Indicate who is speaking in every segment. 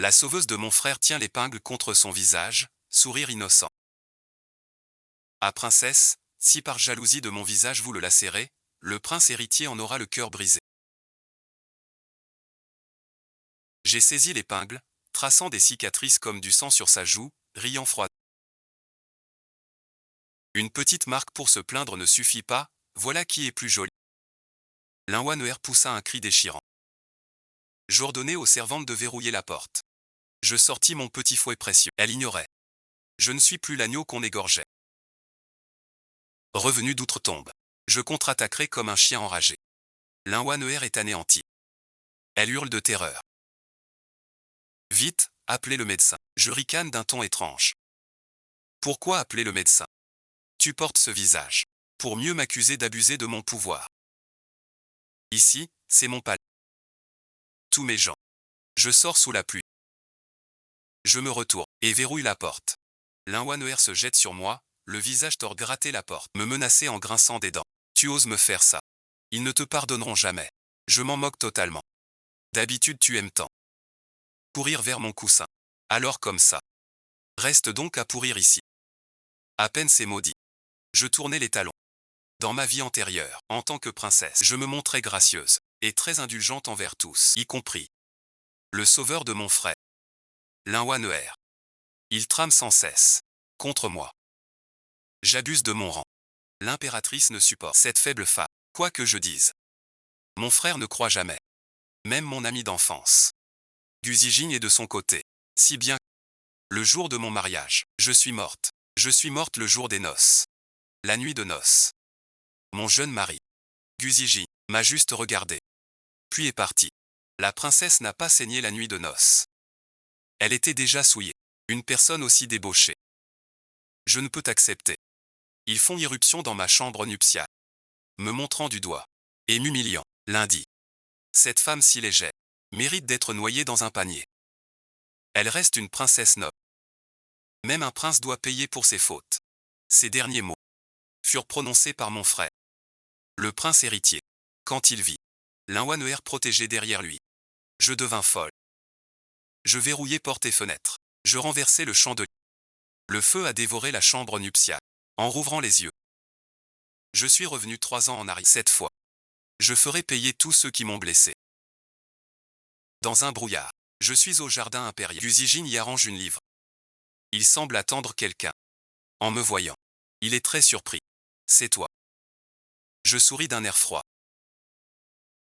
Speaker 1: La sauveuse de mon frère tient l'épingle contre son visage, sourire innocent. Ah princesse, si par jalousie de mon visage vous le lacérez, le prince héritier en aura le cœur brisé. J'ai saisi l'épingle, traçant des cicatrices comme du sang sur sa joue, riant froid. Une petite marque pour se plaindre ne suffit pas, voilà qui est plus joli. Linwanuer poussa un cri déchirant. J'ordonnai aux servantes de verrouiller la porte. Je sortis mon petit fouet précieux. Elle ignorait. Je ne suis plus l'agneau qu'on égorgeait. Revenu d'outre-tombe, je contre-attaquerai comme un chien enragé. Linwanuer est anéanti. Elle hurle de terreur. Vite, appelez le médecin. Je ricane d'un ton étrange. Pourquoi appeler le médecin? Tu portes ce visage. Pour mieux m'accuser d'abuser de mon pouvoir. Ici, c'est mon palais. Tous mes gens. Je sors sous la pluie. Je me retourne et verrouille la porte. Linwanuer se jette sur moi, le visage tord gratter la porte, me menacer en grinçant des dents. Tu oses me faire ça. Ils ne te pardonneront jamais. Je m'en moque totalement. D'habitude tu aimes tant courir vers mon coussin. Alors comme ça. Reste donc à pourrir ici. À peine c'est maudit. Je tournais les talons. Dans ma vie antérieure, en tant que princesse, je me montrais gracieuse et très indulgente envers tous, y compris le sauveur de mon frère, Linwanuer. Il trame sans cesse contre moi. J'abuse de mon rang. L'impératrice ne supporte cette faible femme. Quoi que je dise, mon frère ne croit jamais. Même mon ami d'enfance. Guzijin est de son côté. Si bien que, le jour de mon mariage, je suis morte. Je suis morte le jour des noces. La nuit de noces. Mon jeune mari, Guzijin, m'a juste regardé. Puis est parti. La princesse n'a pas saigné la nuit de noces. Elle était déjà souillée. Une personne aussi débauchée. Je ne peux t'accepter. Ils font irruption dans ma chambre nuptiale. Me montrant du doigt. Et m'humiliant. Lundi. Cette femme si légère mérite d'être noyée dans un panier. Elle reste une princesse noble. Même un prince doit payer pour ses fautes. Ces derniers mots furent prononcés par mon frère, le prince héritier. Quand il vit Linwanuer protégé derrière lui, je devins folle. Je verrouillai portes et fenêtres. Je renversai le champ de lit. Le feu a dévoré la chambre nuptiale. En rouvrant les yeux, je suis revenu 3 ans en arrière. Cette fois, je ferai payer tous ceux qui m'ont blessé. Dans un brouillard, je suis au jardin impérial. Guzijin y arrange une livre. Il semble attendre quelqu'un. En me voyant, il est très surpris. C'est toi. Je souris d'un air froid.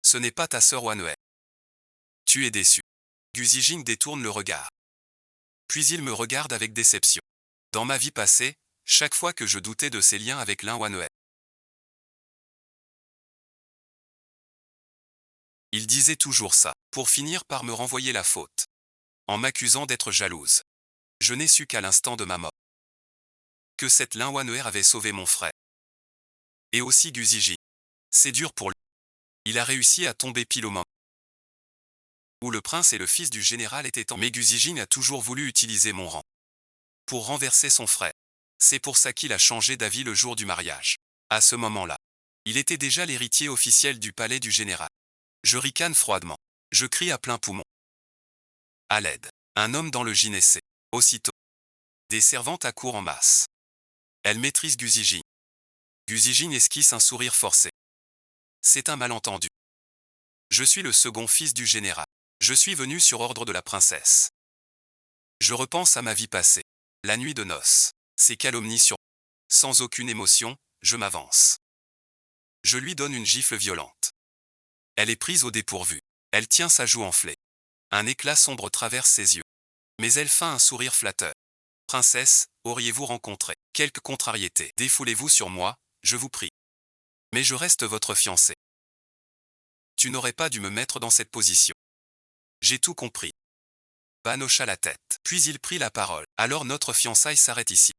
Speaker 1: Ce n'est pas ta sœur Wanue. Tu es déçu. Guzijin détourne le regard. Puis il me regarde avec déception. Dans ma vie passée, chaque fois que je doutais de ses liens avec Linwanuer, il disait toujours ça, pour finir par me renvoyer la faute. En m'accusant d'être jalouse. Je n'ai su qu'à l'instant de ma mort que cette Linwanuer avait sauvé mon frère. Et aussi Guzijin. C'est dur pour lui. Il a réussi à tomber pile au moment où le prince et le fils du général étaient en... Mais Guzijin a toujours voulu utiliser mon rang pour renverser son frère. C'est pour ça qu'il a changé d'avis le jour du mariage. À ce moment-là, il était déjà l'héritier officiel du palais du général. Je ricane froidement. Je crie à plein poumon. À l'aide. Un homme dans le gynécée. Aussitôt. Des servantes accourent en masse. Elles maîtrisent Guzijin. Guzijin esquisse un sourire forcé. C'est un malentendu. Je suis le second fils du général. Je suis venu sur ordre de la princesse. Je repense à ma vie passée. La nuit de noces. Ces calomnies sur... Sans aucune émotion, je m'avance. Je lui donne une gifle violente. Elle est prise au dépourvu. Elle tient sa joue enflée. Un éclat sombre traverse ses yeux. Mais elle feint un sourire flatteur. Princesse, auriez-vous rencontré quelque contrariété? Défoulez-vous sur moi, je vous prie. Mais je reste votre fiancé. Tu n'aurais pas dû me mettre dans cette position. J'ai tout compris. Ban hocha la tête. Puis il prit la parole. Alors notre fiançailles s'arrête ici.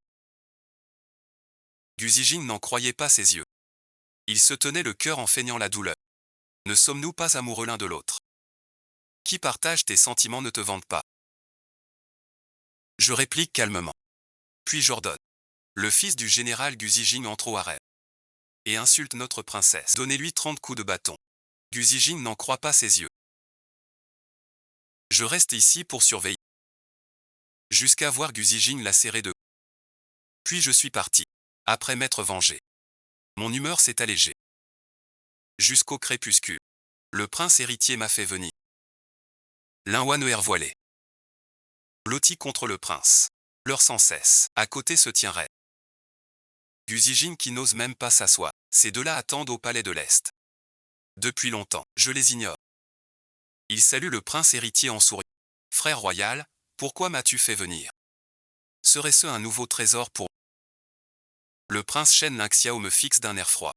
Speaker 1: Guzijin n'en croyait pas ses yeux. Il se tenait le cœur en feignant la douleur. Ne sommes-nous pas amoureux l'un de l'autre? Qui partage tes sentiments ne te vante pas. Je réplique calmement. Puis j'ordonne. Le fils du général Guzijin entre au harem et insulte notre princesse. Donnez-lui 30 coups de bâton. Guzijin n'en croit pas ses yeux. Je reste ici pour surveiller. Jusqu'à voir Gu Zijing lacéré de. Puis je suis parti. Après m'être vengé. Mon humeur s'est allégée. Jusqu'au crépuscule. Le prince héritier m'a fait venir. Lin Wan'er voilé. Blotti contre le prince. Pleure sans cesse. À côté se tient Ray. Gu Zijing qui n'ose même pas s'asseoir. Ces deux-là attendent au palais de l'Est. Depuis longtemps, je les ignore. Ils saluent le prince héritier en souriant. Frère royal, pourquoi m'as-tu fait venir? Serait-ce un nouveau trésor pour... Le prince Shen Lingxiao me fixe d'un air froid.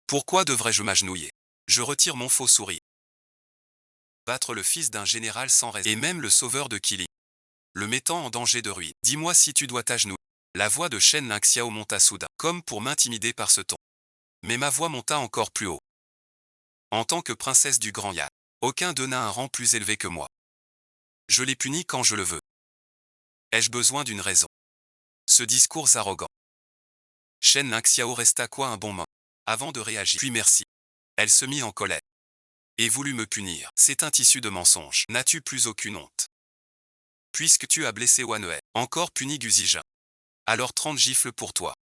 Speaker 1: Pourquoi devrais-je m'agenouiller? Je retire mon faux sourire. Battre le fils d'un général sans raison. Et même le sauveur de Qili. Le mettant en danger de ruine. Dis-moi si tu dois t'agenouiller. La voix de Shen Lingxiao monta soudain, comme pour m'intimider par ce ton. Mais ma voix monta encore plus haut. En tant que princesse du Grand Yan, aucun d'eux n'a un rang plus élevé que moi. Je les punis quand je le veux. Ai-je besoin d'une raison? Ce discours arrogant. Shen Lingxiao resta quoi un bon moment, avant de réagir. Puis merci. Elle se mit en colère. Et voulut me punir. C'est un tissu de mensonges. N'as-tu plus aucune honte? Puisque tu as blessé Wan'er, encore puni Gu Zijing. Alors 30 gifles pour toi.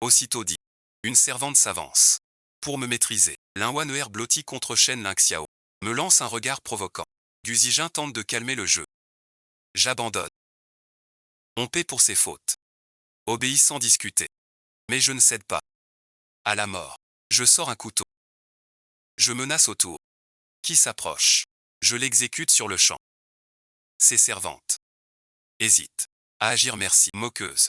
Speaker 1: Aussitôt dit. Une servante s'avance. Pour me maîtriser, Lin Wan'er blotti contre Shen Lingxiao. Me lance un regard provoquant. Gu Zijing tente de calmer le jeu. J'abandonne. On paie pour ses fautes. Obéis sans discuter. Mais je ne cède pas. À la mort. Je sors un couteau. Je menace autour. Qui s'approche? Je l'exécute sur le champ. Ses servantes. Hésite. À agir merci. Moqueuse.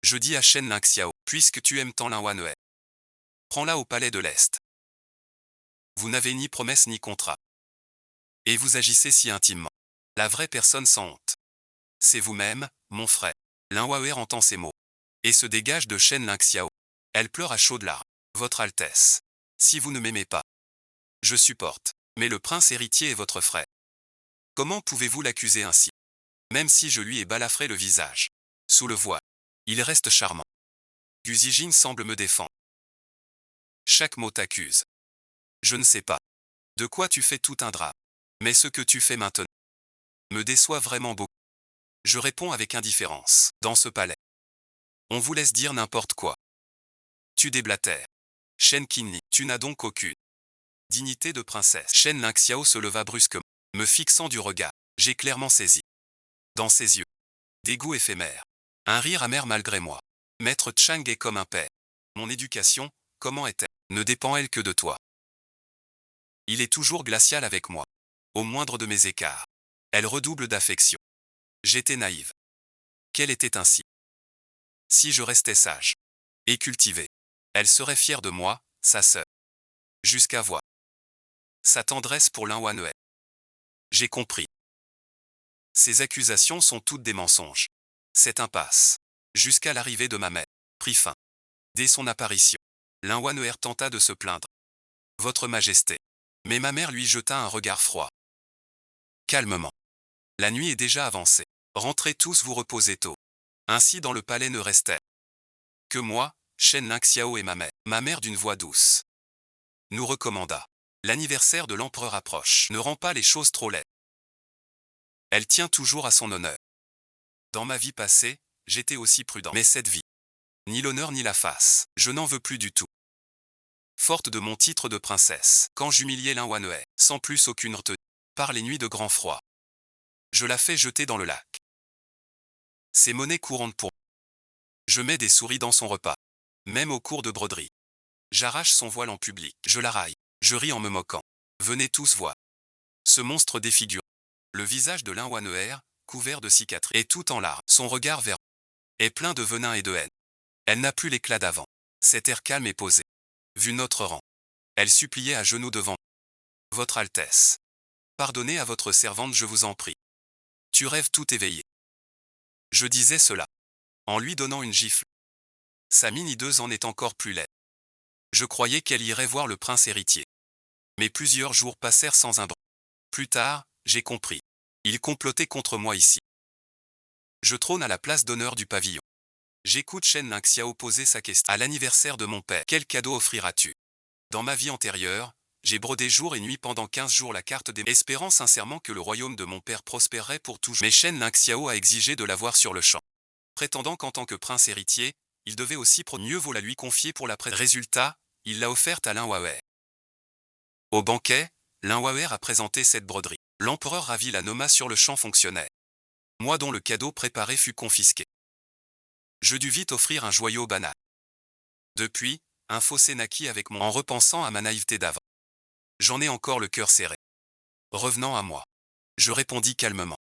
Speaker 1: Je dis à Shen Lingxiao, puisque tu aimes tant Lin Wan'er. Prends-la au palais de l'Est. Vous n'avez ni promesse ni contrat. Et vous agissez si intimement. La vraie personne sans honte. C'est vous-même, mon frère. Lin Wan'er entend ces mots. Et se dégage de Shen Lingxiao. Elle pleure à chaudes larmes. Votre Altesse. Si vous ne m'aimez pas. Je supporte. Mais le prince héritier est votre frère. Comment pouvez-vous l'accuser ainsi? Même si je lui ai balafré le visage. Sous le voile. Il reste charmant. Gu Zijing semble me défendre. Chaque mot t'accuse. Je ne sais pas. De quoi tu fais tout un drame. Mais ce que tu fais maintenant me déçoit vraiment beaucoup. Je réponds avec indifférence. Dans ce palais, on vous laisse dire n'importe quoi. Tu déblatères. Shen Qinli, tu n'as donc aucune dignité de princesse. Shen Lingxiao se leva brusquement, me fixant du regard. J'ai clairement saisi. Dans ses yeux, dégoût éphémère. Un rire amer malgré moi. Maître Chang est comme un père. Mon éducation, comment est-elle? Ne dépend-elle que de toi? Il est toujours glacial avec moi. Au moindre de mes écarts. Elle redouble d'affection. J'étais naïve. Qu'elle était ainsi. Si je restais sage et cultivé, elle serait fière de moi, sa sœur. Jusqu'à voir sa tendresse pour Lin Wan'er. J'ai compris. Ces accusations sont toutes des mensonges. Cette impasse, jusqu'à l'arrivée de ma mère, prit fin. Dès son apparition, Lin Wan'er tenta de se plaindre. Votre Majesté. Mais ma mère lui jeta un regard froid. Calmement. La nuit est déjà avancée. Rentrez tous vous reposer tôt. Ainsi dans le palais ne restait que moi, Shen Lingxiao et ma mère d'une voix douce. Nous recommanda. L'anniversaire de l'empereur approche. Ne rend pas les choses trop laides. Elle tient toujours à son honneur. Dans ma vie passée, j'étais aussi prudent. Mais cette vie, ni l'honneur ni la face, je n'en veux plus du tout. Forte de mon titre de princesse, quand j'humiliais Lin Wan'er, sans plus aucune retenue, par les nuits de grand froid, je la fais jeter dans le lac. C'est monnaie courante pour moi. Je mets des souris dans son repas, même au cours de broderie. J'arrache son voile en public, je la raille, je ris en me moquant. Venez tous voir. Ce monstre défigure. Le visage de Lin Wan'er, couvert de cicatrices, et tout en larmes, son regard vert est plein de venin et de haine. Elle n'a plus l'éclat d'avant. Cet air calme et posé. Vu notre rang, elle suppliait à genoux devant Votre Altesse. Pardonnez à votre servante, je vous en prie. Tu rêves tout éveillé. Je disais cela, en lui donnant une gifle. Sa mine hideuse en est encore plus laide. Je croyais qu'elle irait voir le prince héritier. Mais plusieurs jours passèrent sans un bruit. Plus tard, j'ai compris. Il complotait contre moi ici. Je trône à la place d'honneur du pavillon. J'écoute Shen Lingxiao poser sa question. À l'anniversaire de mon père, quel cadeau offriras-tu? Dans ma vie antérieure, J'ai brodé jour et nuit pendant 15 jours la carte des... espérant sincèrement que le royaume de mon père prospérerait pour toujours. Mais Shen Lingxiao a exigé de l'avoir sur le champ. Prétendant qu'en tant que prince héritier, il devait aussi mieux vaut la lui confier pour la prête. Résultat, il l'a offerte à Lin Huaer. Au banquet, Lin Huaer a présenté cette broderie. L'empereur ravi la nomma sur le champ fonctionnaire. Moi dont le cadeau préparé fut confisqué. Je dus vite offrir un joyau banal. Depuis, un fossé naquit avec en repensant à ma naïveté d'avant. J'en ai encore le cœur serré. Revenant à moi, je répondis calmement.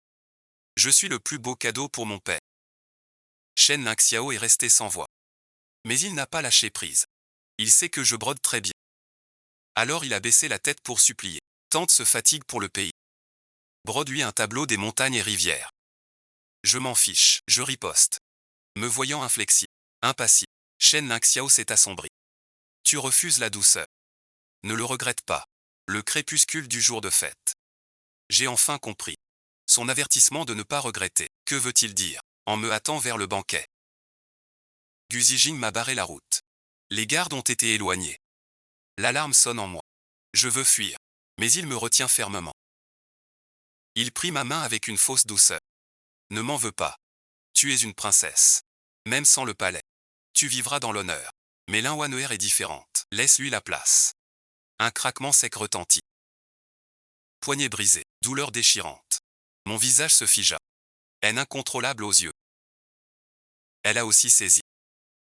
Speaker 1: Je suis le plus beau cadeau pour mon père. Shen Lingxiao est resté sans voix. Mais il n'a pas lâché prise. Il sait que je brode très bien. Alors il a baissé la tête pour supplier. Tante se fatigue pour le pays. Brode-lui un tableau des montagnes et rivières. Je m'en fiche, je riposte. Me voyant inflexible, impassible, Shen Lingxiao s'est assombri. Tu refuses la douceur. Ne le regrette pas. Le crépuscule du jour de fête. J'ai enfin compris. Son avertissement de ne pas regretter. Que veut-il dire? En me hâtant vers le banquet. Gu Zijing m'a barré la route. Les gardes ont été éloignés. L'alarme sonne en moi. Je veux fuir. Mais il me retient fermement. Il prit ma main avec une fausse douceur. Ne m'en veux pas. Tu es une princesse. Même sans le palais. Tu vivras dans l'honneur. Mais Lin Huaner est différente. Laisse-lui la place. Un craquement sec retentit. Poignet brisé, douleur déchirante. Mon visage se figea. Haine incontrôlable aux yeux. Elle a aussi saisi.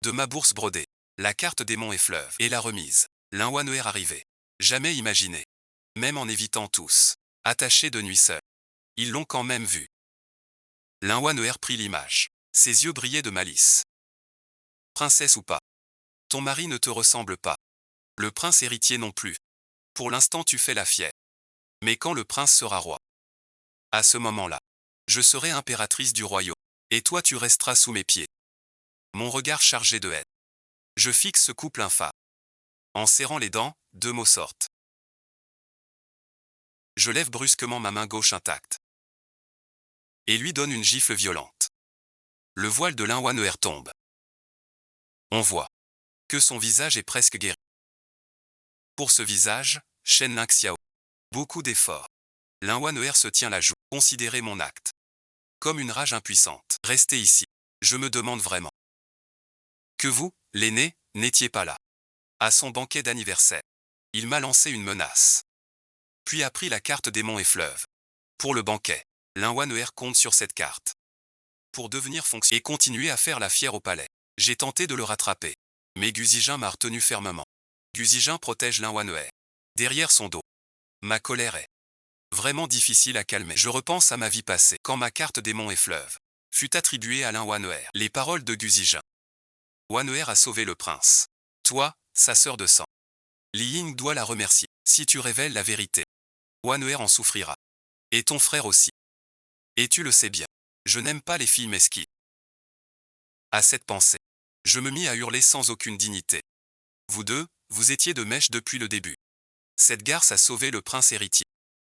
Speaker 1: De ma bourse brodée, la carte des monts et fleuves et la remise. Lin Huaner arrivé. Jamais imaginé. Même en évitant tous. Attachés de nuit seuls. Ils l'ont quand même vu. Lin Huaner prit l'image. Ses yeux brillaient de malice. Princesse ou pas. Ton mari ne te ressemble pas. Le prince héritier non plus. Pour l'instant tu fais la fière. Mais quand le prince sera roi, à ce moment-là, je serai impératrice du royaume. Et toi tu resteras sous mes pieds. Mon regard chargé de haine. Je fixe ce couple infâme. En serrant les dents, deux mots sortent. Je lève brusquement ma main gauche intacte. Et lui donne une gifle violente. Le voile de Lin Huaner tombe. On voit que son visage est presque guéri. Pour ce visage, Shen Lingxiao. Beaucoup d'efforts. Lin Huaner se tient la joue. Considérez mon acte. Comme une rage impuissante. Restez ici. Je me demande vraiment. Que vous, l'aîné, n'étiez pas là. À son banquet d'anniversaire. Il m'a lancé une menace. Puis a pris la carte des monts et fleuves. Pour le banquet, Lin Huaner compte sur cette carte. Pour devenir fonctionnaire et continuer à faire la fière au palais. J'ai tenté de le rattraper. Mais Gu Zijing m'a retenu fermement. Gu Zijing protège Lin Huaner. Derrière son dos. Ma colère est vraiment difficile à calmer. Je repense à ma vie passée, quand ma carte des monts et fleuves fut attribuée à Lin Huaner. Les paroles de Gu Zijing. Huaner a sauvé le prince. Toi, sa sœur de sang. Li Ying doit la remercier. Si tu révèles la vérité, Huaner en souffrira. Et ton frère aussi. Et tu le sais bien. Je n'aime pas les filles mesquines. À cette pensée, je me mis à hurler sans aucune dignité. Vous deux, vous étiez de mèche depuis le début. Cette garce a sauvé le prince héritier.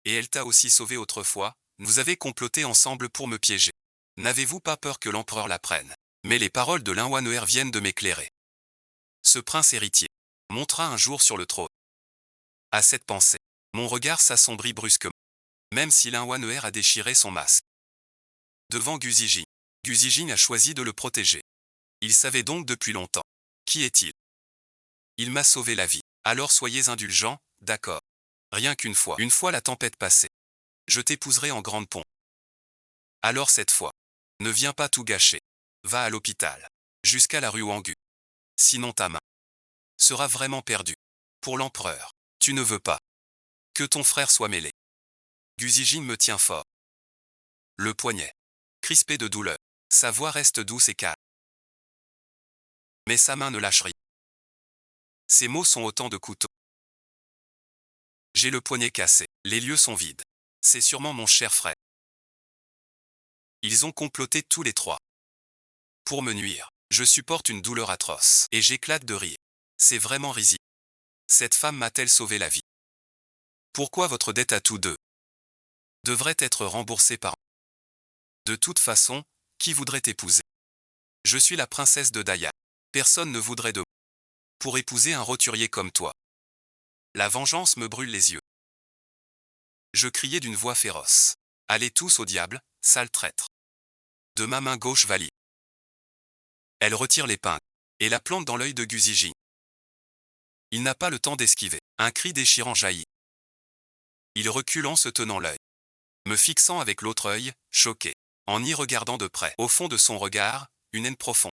Speaker 1: Et elle t'a aussi sauvé autrefois, vous avez comploté ensemble pour me piéger. N'avez-vous pas peur que l'empereur la prenne? Mais les paroles de Lin Huaner viennent de m'éclairer. Ce prince héritier montera un jour sur le trône. À cette pensée, mon regard s'assombrit brusquement. Même si Lin Huaner a déchiré son masque. Devant Gu Zijing a choisi de le protéger. Il savait donc depuis longtemps. Qui est-il? Il m'a sauvé la vie. Alors soyez indulgents, d'accord. Rien qu'une fois la tempête passée. Je t'épouserai en grande pompe. Alors cette fois, ne viens pas tout gâcher. Va à l'hôpital. Jusqu'à la rue Wangu. Sinon ta main sera vraiment perdue. Pour l'empereur, tu ne veux pas que ton frère soit mêlé. Gu Zijing me tient fort. Le poignet, crispé de douleur. Sa voix reste douce et calme. Mais sa main ne lâche rien. Ses mots sont autant de couteaux. J'ai le poignet cassé. Les lieux sont vides. C'est sûrement mon cher frère. Ils ont comploté tous les trois. Pour me nuire, je supporte une douleur atroce. Et j'éclate de rire. C'est vraiment risible. Cette femme m'a-t-elle sauvé la vie? Pourquoi votre dette à tous deux devrait être remboursée par... De toute façon, qui voudrait t'épouser? Je suis la princesse de Daya. Personne ne voudrait de moi pour épouser un roturier comme toi. La vengeance me brûle les yeux. Je criai d'une voix féroce. Allez tous au diable, sale traître. De ma main gauche Vali. Elle retire l'épingle et la plante dans l'œil de Guziji. Il n'a pas le temps d'esquiver. Un cri déchirant jaillit. Il recule en se tenant l'œil, me fixant avec l'autre œil, choqué, en y regardant de près. Au fond de son regard, une haine profonde.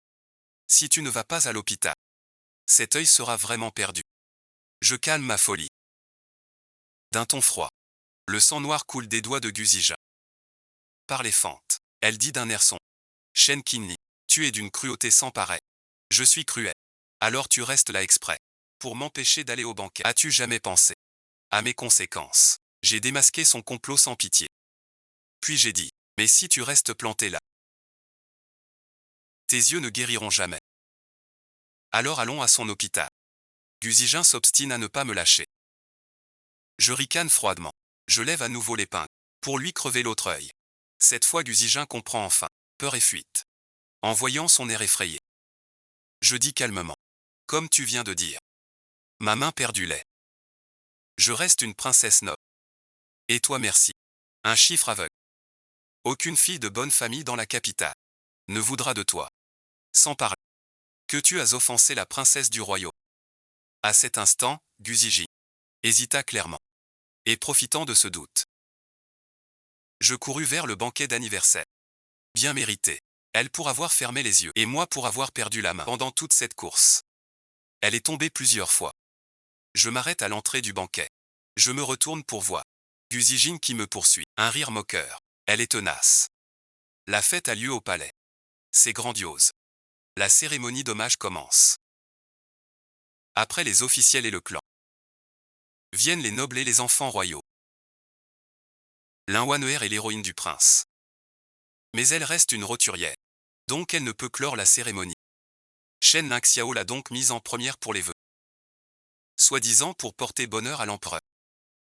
Speaker 1: Si tu ne vas pas à l'hôpital, cet œil sera vraiment perdu. Je calme ma folie. D'un ton froid, le sang noir coule des doigts de Guzija. Par les fentes, elle dit d'un air sombre. Shen Qinli, tu es d'une cruauté sans pareille. Je suis cruel. Alors tu restes là exprès. Pour m'empêcher d'aller au banquet. As-tu jamais pensé à mes conséquences? J'ai démasqué son complot sans pitié. Puis j'ai dit, mais si tu restes planté là, tes yeux ne guériront jamais. Alors allons à son hôpital. Guzijin s'obstine à ne pas me lâcher. Je ricane froidement. Je lève à nouveau l'épingle, pour lui crever l'autre œil. Cette fois Guzijin comprend enfin, peur et fuite. En voyant son air effrayé. Je dis calmement. Comme tu viens de dire. Ma main perd du lait. Je reste une princesse noble. Et toi merci. Un chiffre aveugle. Aucune fille de bonne famille dans la capitale ne voudra de toi. Sans parler que tu as offensé la princesse du royaume. À cet instant, Guziji hésita clairement. Et profitant de ce doute, je courus vers le banquet d'anniversaire. Bien mérité. Elle pour avoir fermé les yeux et moi pour avoir perdu la main pendant toute cette course. Elle est tombée plusieurs fois. Je m'arrête à l'entrée du banquet. Je me retourne pour voir Guzijin qui me poursuit. Un rire moqueur. Elle est tenace. La fête a lieu au palais. C'est grandiose. La cérémonie d'hommage commence. Après les officiels et le clan, viennent les nobles et les enfants royaux. Linwanheur est l'héroïne du prince. Mais elle reste une roturière. Donc elle ne peut clore la cérémonie. Shen Ningxiao l'a donc mise en première pour les vœux. Soi-disant pour porter bonheur à l'empereur.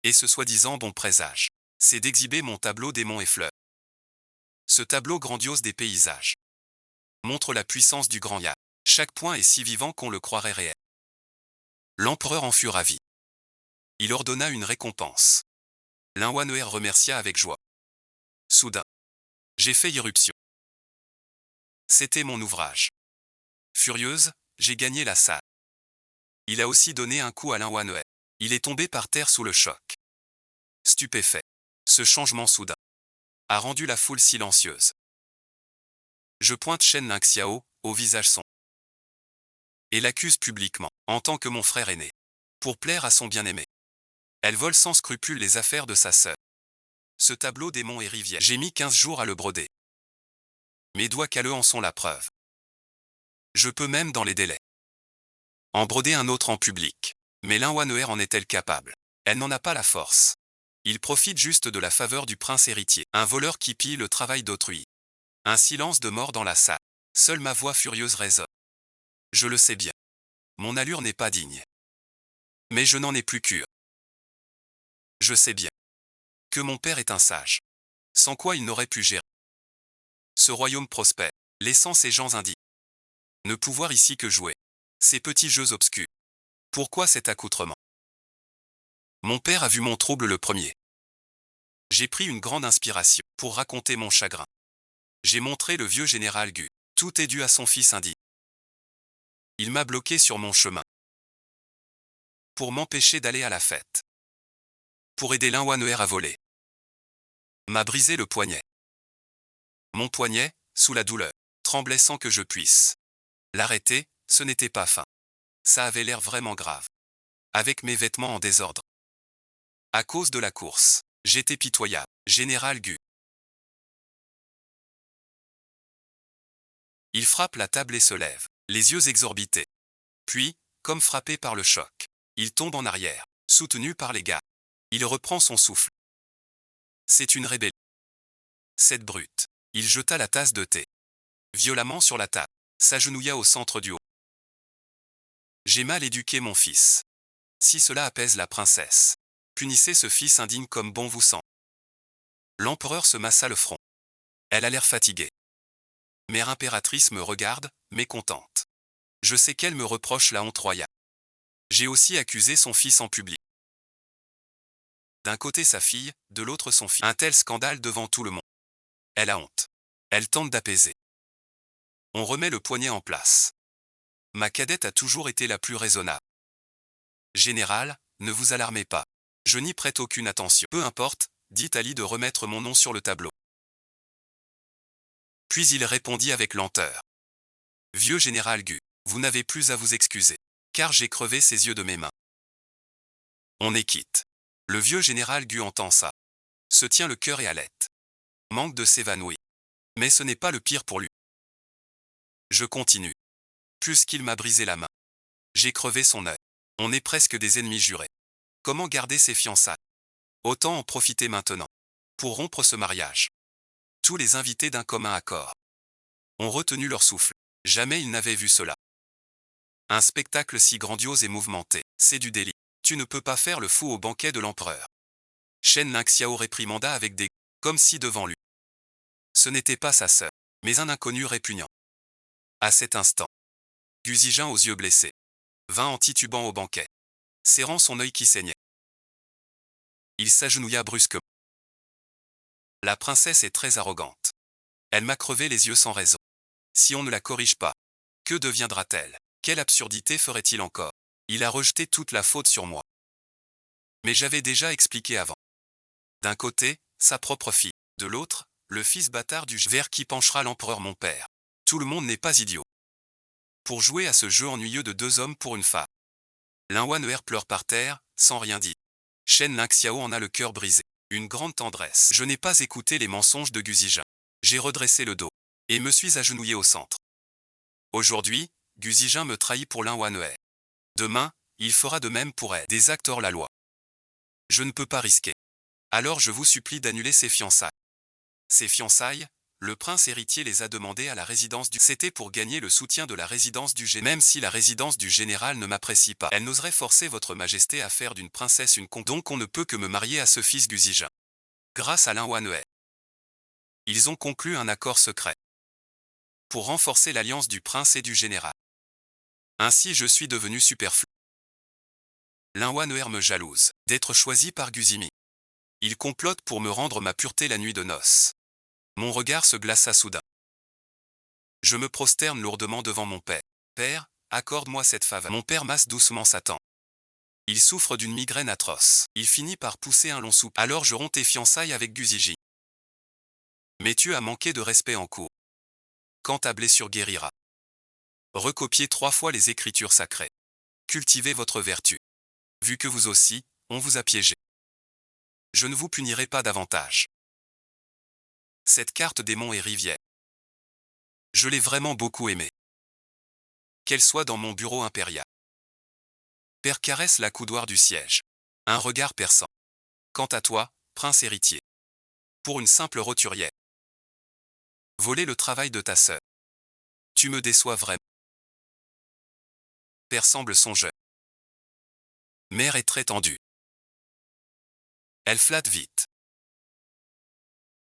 Speaker 1: Et ce soi-disant bon présage, c'est d'exhiber mon tableau des monts et fleurs. Ce tableau grandiose des paysages montre la puissance du grand Ya. Chaque point est si vivant qu'on le croirait réel. L'empereur en fut ravi. Il ordonna une récompense. Linwanheur remercia avec joie. Soudain, j'ai fait irruption. C'était mon ouvrage. Furieuse, j'ai gagné la salle. Il a aussi donné un coup à Linwanheur. Il est tombé par terre sous le choc. Stupéfait. Ce changement soudain a rendu la foule silencieuse. Je pointe Shen Ningxiao, au visage sombre. Et l'accuse publiquement, en tant que mon frère aîné. Pour plaire à son bien-aimé. Elle vole sans scrupule les affaires de sa sœur. Ce tableau des monts et rivières, j'ai mis 15 jours à le broder. Mes doigts calleux en sont la preuve. Je peux même dans les délais en broder un autre en public. Mais Linwanheur en est-elle capable? Elle n'en a pas la force. Il profite juste de la faveur du prince héritier. Un voleur qui pille le travail d'autrui. Un silence de mort dans la salle. Seule ma voix furieuse résonne. Je le sais bien. Mon allure n'est pas digne. Mais je n'en ai plus cure. Je sais bien que mon père est un sage. Sans quoi il n'aurait pu gérer ce royaume prospère, laissant ses gens indignes ne pouvoir ici que jouer ces petits jeux obscurs. Pourquoi cet accoutrement? Mon père a vu mon trouble le premier. J'ai pris une grande inspiration pour raconter mon chagrin. J'ai montré le vieux général Gu. Tout est dû à son fils indigne. Il m'a bloqué sur mon chemin pour m'empêcher d'aller à la fête. Pour aider Linwanheur à voler. M'a brisé le poignet. Mon poignet, sous la douleur, tremblait sans que je puisse l'arrêter, ce n'était pas fin. Ça avait l'air vraiment grave. Avec mes vêtements en désordre. À cause de la course, j'étais pitoyable. Général Gu. Il frappe la table et se lève, les yeux exorbités. Puis, comme frappé par le choc, il tombe en arrière, soutenu par les gars. Il reprend son souffle. C'est une rébellion. Cette brute. Il jeta la tasse de thé violemment sur la table, s'agenouilla au centre du haut. J'ai mal éduqué mon fils. Si cela apaise la princesse, punissez ce fils indigne comme bon vous semble. L'empereur se massa le front. Elle a l'air fatiguée. Mère impératrice me regarde, mécontente. Je sais qu'elle me reproche la honte royale. J'ai aussi accusé son fils en public. D'un côté sa fille, de l'autre son fils. Un tel scandale devant tout le monde. Elle a honte. Elle tente d'apaiser. On remet le poignet en place. Ma cadette a toujours été la plus raisonnable. Général, ne vous alarmez pas. Je n'y prête aucune attention. Peu importe, dit Ali de remettre mon nom sur le tableau. Puis il répondit avec lenteur. Vieux général Gu, vous n'avez plus à vous excuser, car j'ai crevé ses yeux de mes mains. On est quitte. Le vieux général Gu entend ça. Se tient le cœur et halète. Manque de s'évanouir. Mais ce n'est pas le pire pour lui. Je continue. Puisqu'il m'a brisé la main. J'ai crevé son œil. On est presque des ennemis jurés. Comment garder ses fiançailles? Autant en profiter maintenant. Pour rompre ce mariage. Tous les invités d'un commun accord ont retenu leur souffle. Jamais ils n'avaient vu cela. Un spectacle si grandiose et mouvementé, c'est du délit. Tu ne peux pas faire le fou au banquet de l'empereur. Shen Lingxiao réprimanda avec dégoût, comme si devant lui. Ce n'était pas sa sœur, mais un inconnu répugnant. À cet instant, Gu Zijin aux yeux blessés vint en titubant au banquet, serrant son œil qui saignait. Il s'agenouilla brusquement. La princesse est très arrogante. Elle m'a crevé les yeux sans raison. Si on ne la corrige pas, que deviendra-t-elle? Quelle absurdité ferait-il encore? Il a rejeté toute la faute sur moi. Mais j'avais déjà expliqué avant. D'un côté, sa propre fille. De l'autre, le fils bâtard du vers qui penchera l'empereur mon père. Tout le monde n'est pas idiot. Pour jouer à ce jeu ennuyeux de deux hommes pour une femme. Lin Wan'er pleure par terre, sans rien dire. Shen Lingxiao en a le cœur brisé. Une grande tendresse. Je n'ai pas écouté les mensonges de Gu Zijin. J'ai redressé le dos. Et me suis agenouillé au centre. Aujourd'hui, Gu Zijin me trahit pour Lin Wan'er. Demain, il fera de même pour elle. Des actes hors la loi. Je ne peux pas risquer. Alors je vous supplie d'annuler ces fiançailles. Ces fiançailles, le prince héritier les a demandées à la résidence du... C'était pour gagner le soutien de la résidence du général. Même si la résidence du général ne m'apprécie pas, elle n'oserait forcer votre majesté à faire d'une princesse une con. Donc on ne peut que me marier à ce fils Gu Zijin. Grâce à Lin Wan'er. Ils ont conclu un accord secret. Pour renforcer l'alliance du prince et du général. Ainsi je suis devenu superflu. Lin Wan'er me jalouse d'être choisi par Gu Zimi. Il complote pour me rendre ma pureté la nuit de noces. Mon regard se glaça soudain. Je me prosterne lourdement devant mon père. Père, accorde-moi cette faveur. Mon père masse doucement sa tempe. Il souffre d'une migraine atroce. Il finit par pousser un long soupir. Alors je romps tes fiançailles avec Gu Ziji. Mais tu as manqué de respect en cours. Quand ta blessure guérira. Recopiez 3 fois les écritures sacrées. Cultivez votre vertu. Vu que vous aussi, on vous a piégé. Je ne vous punirai pas davantage. Cette carte démon et rivière. Je l'ai vraiment beaucoup aimée. Qu'elle soit dans mon bureau impérial. Père caresse la coudoir du siège. Un regard perçant. Quant à toi, prince héritier. Pour une simple roturière. Voler le travail de ta sœur. Tu me déçois vraiment. Père semble songeur. Mère est très tendue. Elle flatte vite.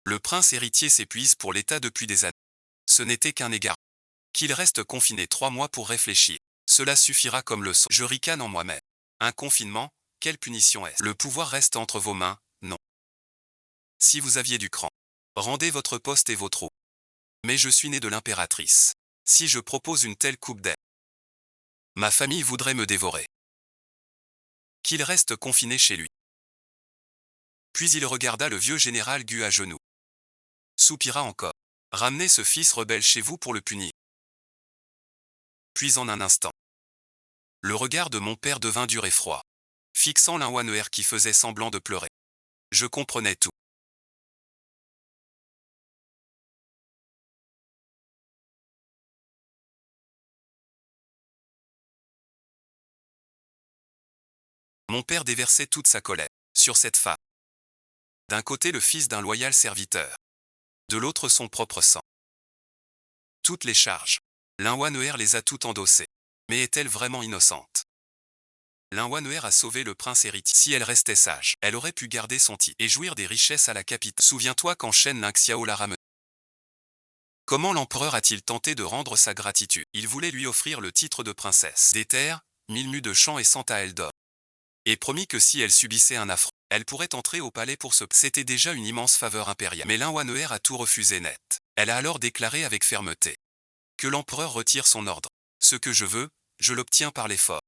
Speaker 1: Le prince héritier s'épuise pour l'État depuis des années. Ce n'était qu'un égard. Qu'il reste confiné 3 mois pour réfléchir. Cela suffira comme leçon. Je ricane en moi-même. Un confinement, quelle punition est-ce? Le pouvoir reste entre vos mains, non. Si vous aviez du cran, rendez votre poste et vos troupes. Mais je suis né de l'impératrice. Si je propose une telle coupe d'air, ma famille voudrait me dévorer. Qu'il reste confiné chez lui. Puis il regarda le vieux général Gu à genoux. Soupira encore. Ramenez ce fils rebelle chez vous pour le punir. Puis en un instant, le regard de mon père devint dur et froid, fixant Lin Wan'er qui faisait semblant de pleurer. Je comprenais tout. Mon père déversait toute sa colère sur cette femme. D'un côté le fils d'un loyal serviteur. De l'autre son propre sang. Toutes les charges. Lin Wan'er les a toutes endossées. Mais est-elle vraiment innocente? Lin Wan'er a sauvé le prince héritier. Si elle restait sage, elle aurait pu garder son titre et jouir des richesses à la capitale. Souviens-toi quand Shen Lingxiao l'a ramené. Comment l'empereur a-t-il tenté de rendre sa gratitude? Il voulait lui offrir le titre de princesse, des terres, 1000 mus de champs et 100 taels d'or. Et promis que si elle subissait un affront, Elle pourrait entrer au palais pour ce... C'était déjà une immense faveur impériale. Mais Lin Wanner a tout refusé net. Elle a alors déclaré avec fermeté que l'empereur retire son ordre. Ce que je veux, je l'obtiens par l'effort.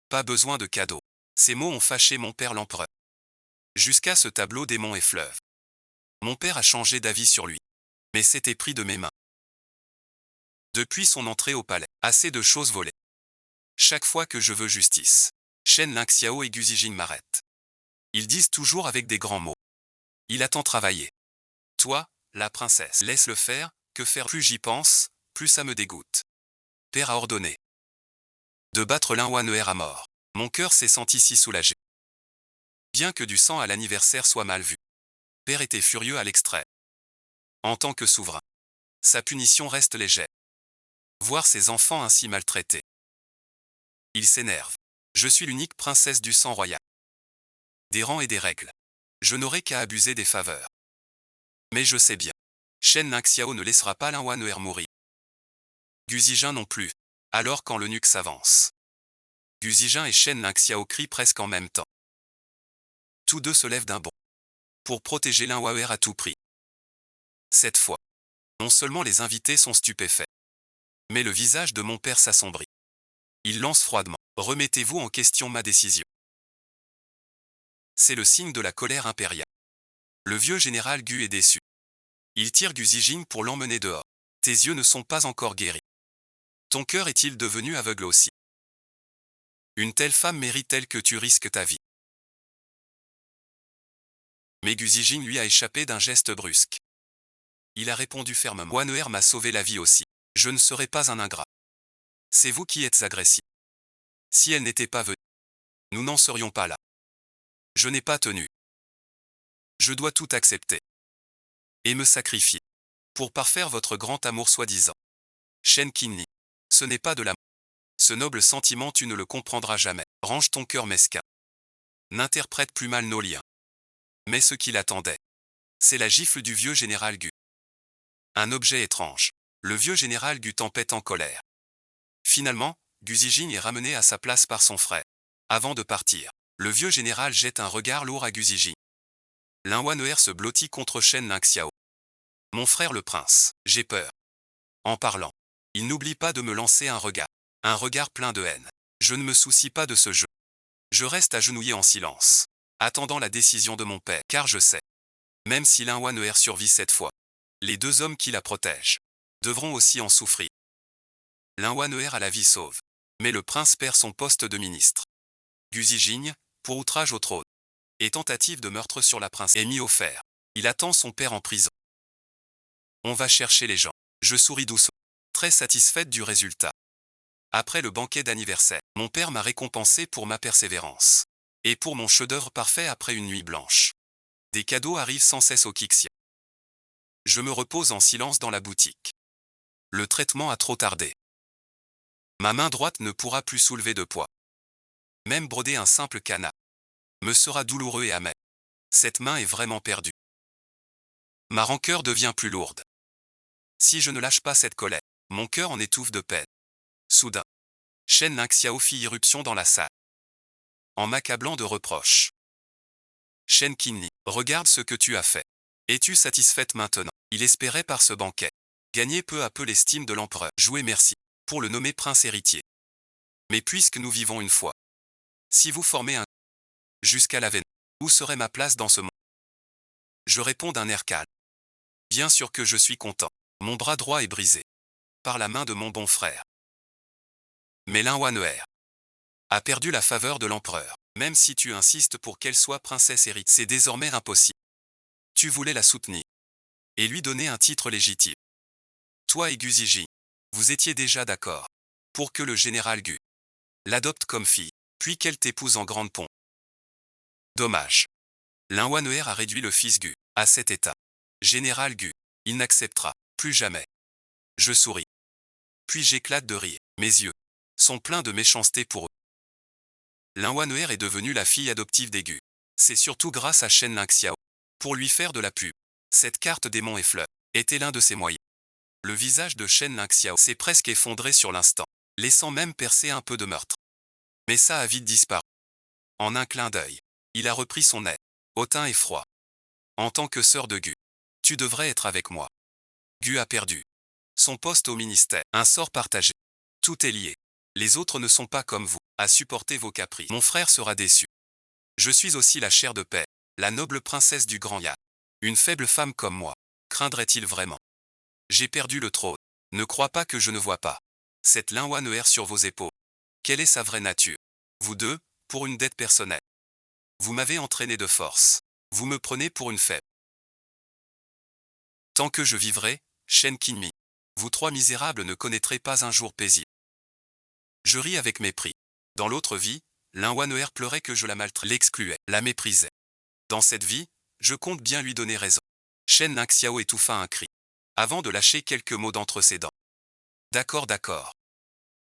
Speaker 1: Pas besoin de cadeaux. Ces mots ont fâché mon père l'empereur. Jusqu'à ce tableau des monts et fleuves. Mon père a changé d'avis sur lui. Mais c'était pris de mes mains. Depuis son entrée au palais, assez de choses volées. Chaque fois que je veux justice, Shen Lingxiao et Gu Zijing m'arrêtent. Ils disent toujours avec des grands mots. Il a tant travaillé. Toi, la princesse, laisse-le faire, que faire? Plus j'y pense, plus ça me dégoûte. Père a ordonné de battre Lin Wanner à mort. Mon cœur s'est senti si soulagé. Bien que du sang à l'anniversaire soit mal vu. Père était furieux à l'extrême. En tant que souverain, sa punition reste légère. Voir ses enfants ainsi maltraités. Il s'énerve. Je suis l'unique princesse du sang royal. Des rangs et des règles. Je n'aurai qu'à abuser des faveurs. Mais je sais bien. Shen Lingxiao ne laissera pas Lin Wanner mourir. Gu Zijing non plus. Alors quand l'eunuque s'avance. Gu Zijing et Shen Lingxiao crient presque en même temps. Tous deux se lèvent d'un bond. Pour protéger Lin Wanner à tout prix. Cette fois, non seulement les invités sont stupéfaits, mais le visage de mon père s'assombrit. Il lance froidement. Remettez-vous en question ma décision. C'est le signe de la colère impériale. Le vieux général Gu est déçu. Il tire Gu Zijing pour l'emmener dehors. Tes yeux ne sont pas encore guéris. Ton cœur est-il devenu aveugle aussi? Une telle femme mérite-t-elle que tu risques ta vie? Mais Gu Zijing lui a échappé d'un geste brusque. Il a répondu fermement. Wanner m'a sauvé la vie aussi. Je ne serai pas un ingrat. C'est vous qui êtes agressif. Si elle n'était pas venue, nous n'en serions pas là. Je n'ai pas tenu. Je dois tout accepter. Et me sacrifier. Pour parfaire votre grand amour soi-disant. Shen Qinli. Ce n'est pas de l'amour. Ce noble sentiment tu ne le comprendras jamais. Range ton cœur mesquin. N'interprète plus mal nos liens. Mais ce qu'il attendait, c'est la gifle du vieux général Gu. Un objet étrange. Le vieux général Gu tempête en colère. Finalement, Gu Zijing est ramené à sa place par son frère. Avant de partir, le vieux général jette un regard lourd à Gu Zijing. Lin Wanner se blottit contre Shen Lingxiao. Mon frère le prince, j'ai peur. En parlant, il n'oublie pas de me lancer un regard plein de haine. Je ne me soucie pas de ce jeu. Je reste agenouillé en silence, attendant la décision de mon père, car je sais, même si Lin Wanner survit cette fois, les deux hommes qui la protègent devront aussi en souffrir. Lin Wanner a la vie sauve, mais le prince perd son poste de ministre. Gu Zijing, pour outrage au trône, et tentative de meurtre sur la princesse, est mis au fer. Il attend son père en prison. On va chercher les gens. Je souris doucement, très satisfaite du résultat. Après le banquet d'anniversaire, mon père m'a récompensé pour ma persévérance. Et pour mon chef-d'œuvre parfait après une nuit blanche. Des cadeaux arrivent sans cesse au Qixia. Je me repose en silence dans la boutique. Le traitement a trop tardé. Ma main droite ne pourra plus soulever de poids. Même broder un simple canard me sera douloureux et amer. Cette main est vraiment perdue. Ma rancœur devient plus lourde. Si je ne lâche pas cette colère, mon cœur en étouffe de peine. Soudain, Shen Lingxiao fit irruption dans la salle, en m'accablant de reproches. Shen Qinli, regarde ce que tu as fait. Es-tu satisfaite maintenant? Il espérait par ce banquet gagner peu à peu l'estime de l'empereur. Jouer merci, pour le nommer prince héritier. Mais puisque nous vivons une fois, si vous formez un jusqu'à l'avènement, où serait ma place dans ce monde? Je réponds d'un air calme. Bien sûr que je suis content. Mon bras droit est brisé par la main de mon bon frère. Mais Lin Wanner a perdu la faveur de l'empereur. Même si tu insistes pour qu'elle soit princesse héritière, c'est désormais impossible. Tu voulais la soutenir et lui donner un titre légitime. Toi et Gu Zijing, vous étiez déjà d'accord pour que le général Gu l'adopte comme fille, puis qu'elle t'épouse en grande pompe. Dommage. Lin Wanner a réduit le fils Gu à cet état. Général Gu, il n'acceptera plus jamais. Je souris. Puis j'éclate de rire. Mes yeux sont pleins de méchanceté pour eux. Lin Wanner est devenue la fille adoptive des Gu. C'est surtout grâce à Shen Lingxiao. Pour lui faire de la pub, cette carte des monts et fleurs était l'un de ses moyens. Le visage de Shen Lingxiao s'est presque effondré sur l'instant, laissant même percer un peu de meurtre. Mais ça a vite disparu. En un clin d'œil, il a repris son air. hautain et froid. En tant que sœur de Gu, tu devrais être avec moi. Gu a perdu son poste au ministère, un sort partagé. Tout est lié. Les autres ne sont pas comme vous, à supporter vos caprices. Mon frère sera déçu. Je suis aussi la chair de paix, la noble princesse du Grand Ya. Une faible femme comme moi, craindrait-il vraiment? J'ai perdu le trône. Ne crois pas que je ne vois pas. Cette Lin erre sur vos épaules. Quelle est sa vraie nature? Vous deux, pour une dette personnelle. Vous m'avez entraîné de force. Vous me prenez pour une faible. Tant que je vivrai, Shen Qingmi, vous trois misérables ne connaîtrez pas un jour paisible. Je ris avec mépris. Dans l'autre vie, Lin er pleurait que je la maltraitais, l'excluais, la méprisais. Dans cette vie, je compte bien lui donner raison. Shen Ningxiao étouffa un cri, avant de lâcher quelques mots d'entre ses dents. D'accord, d'accord.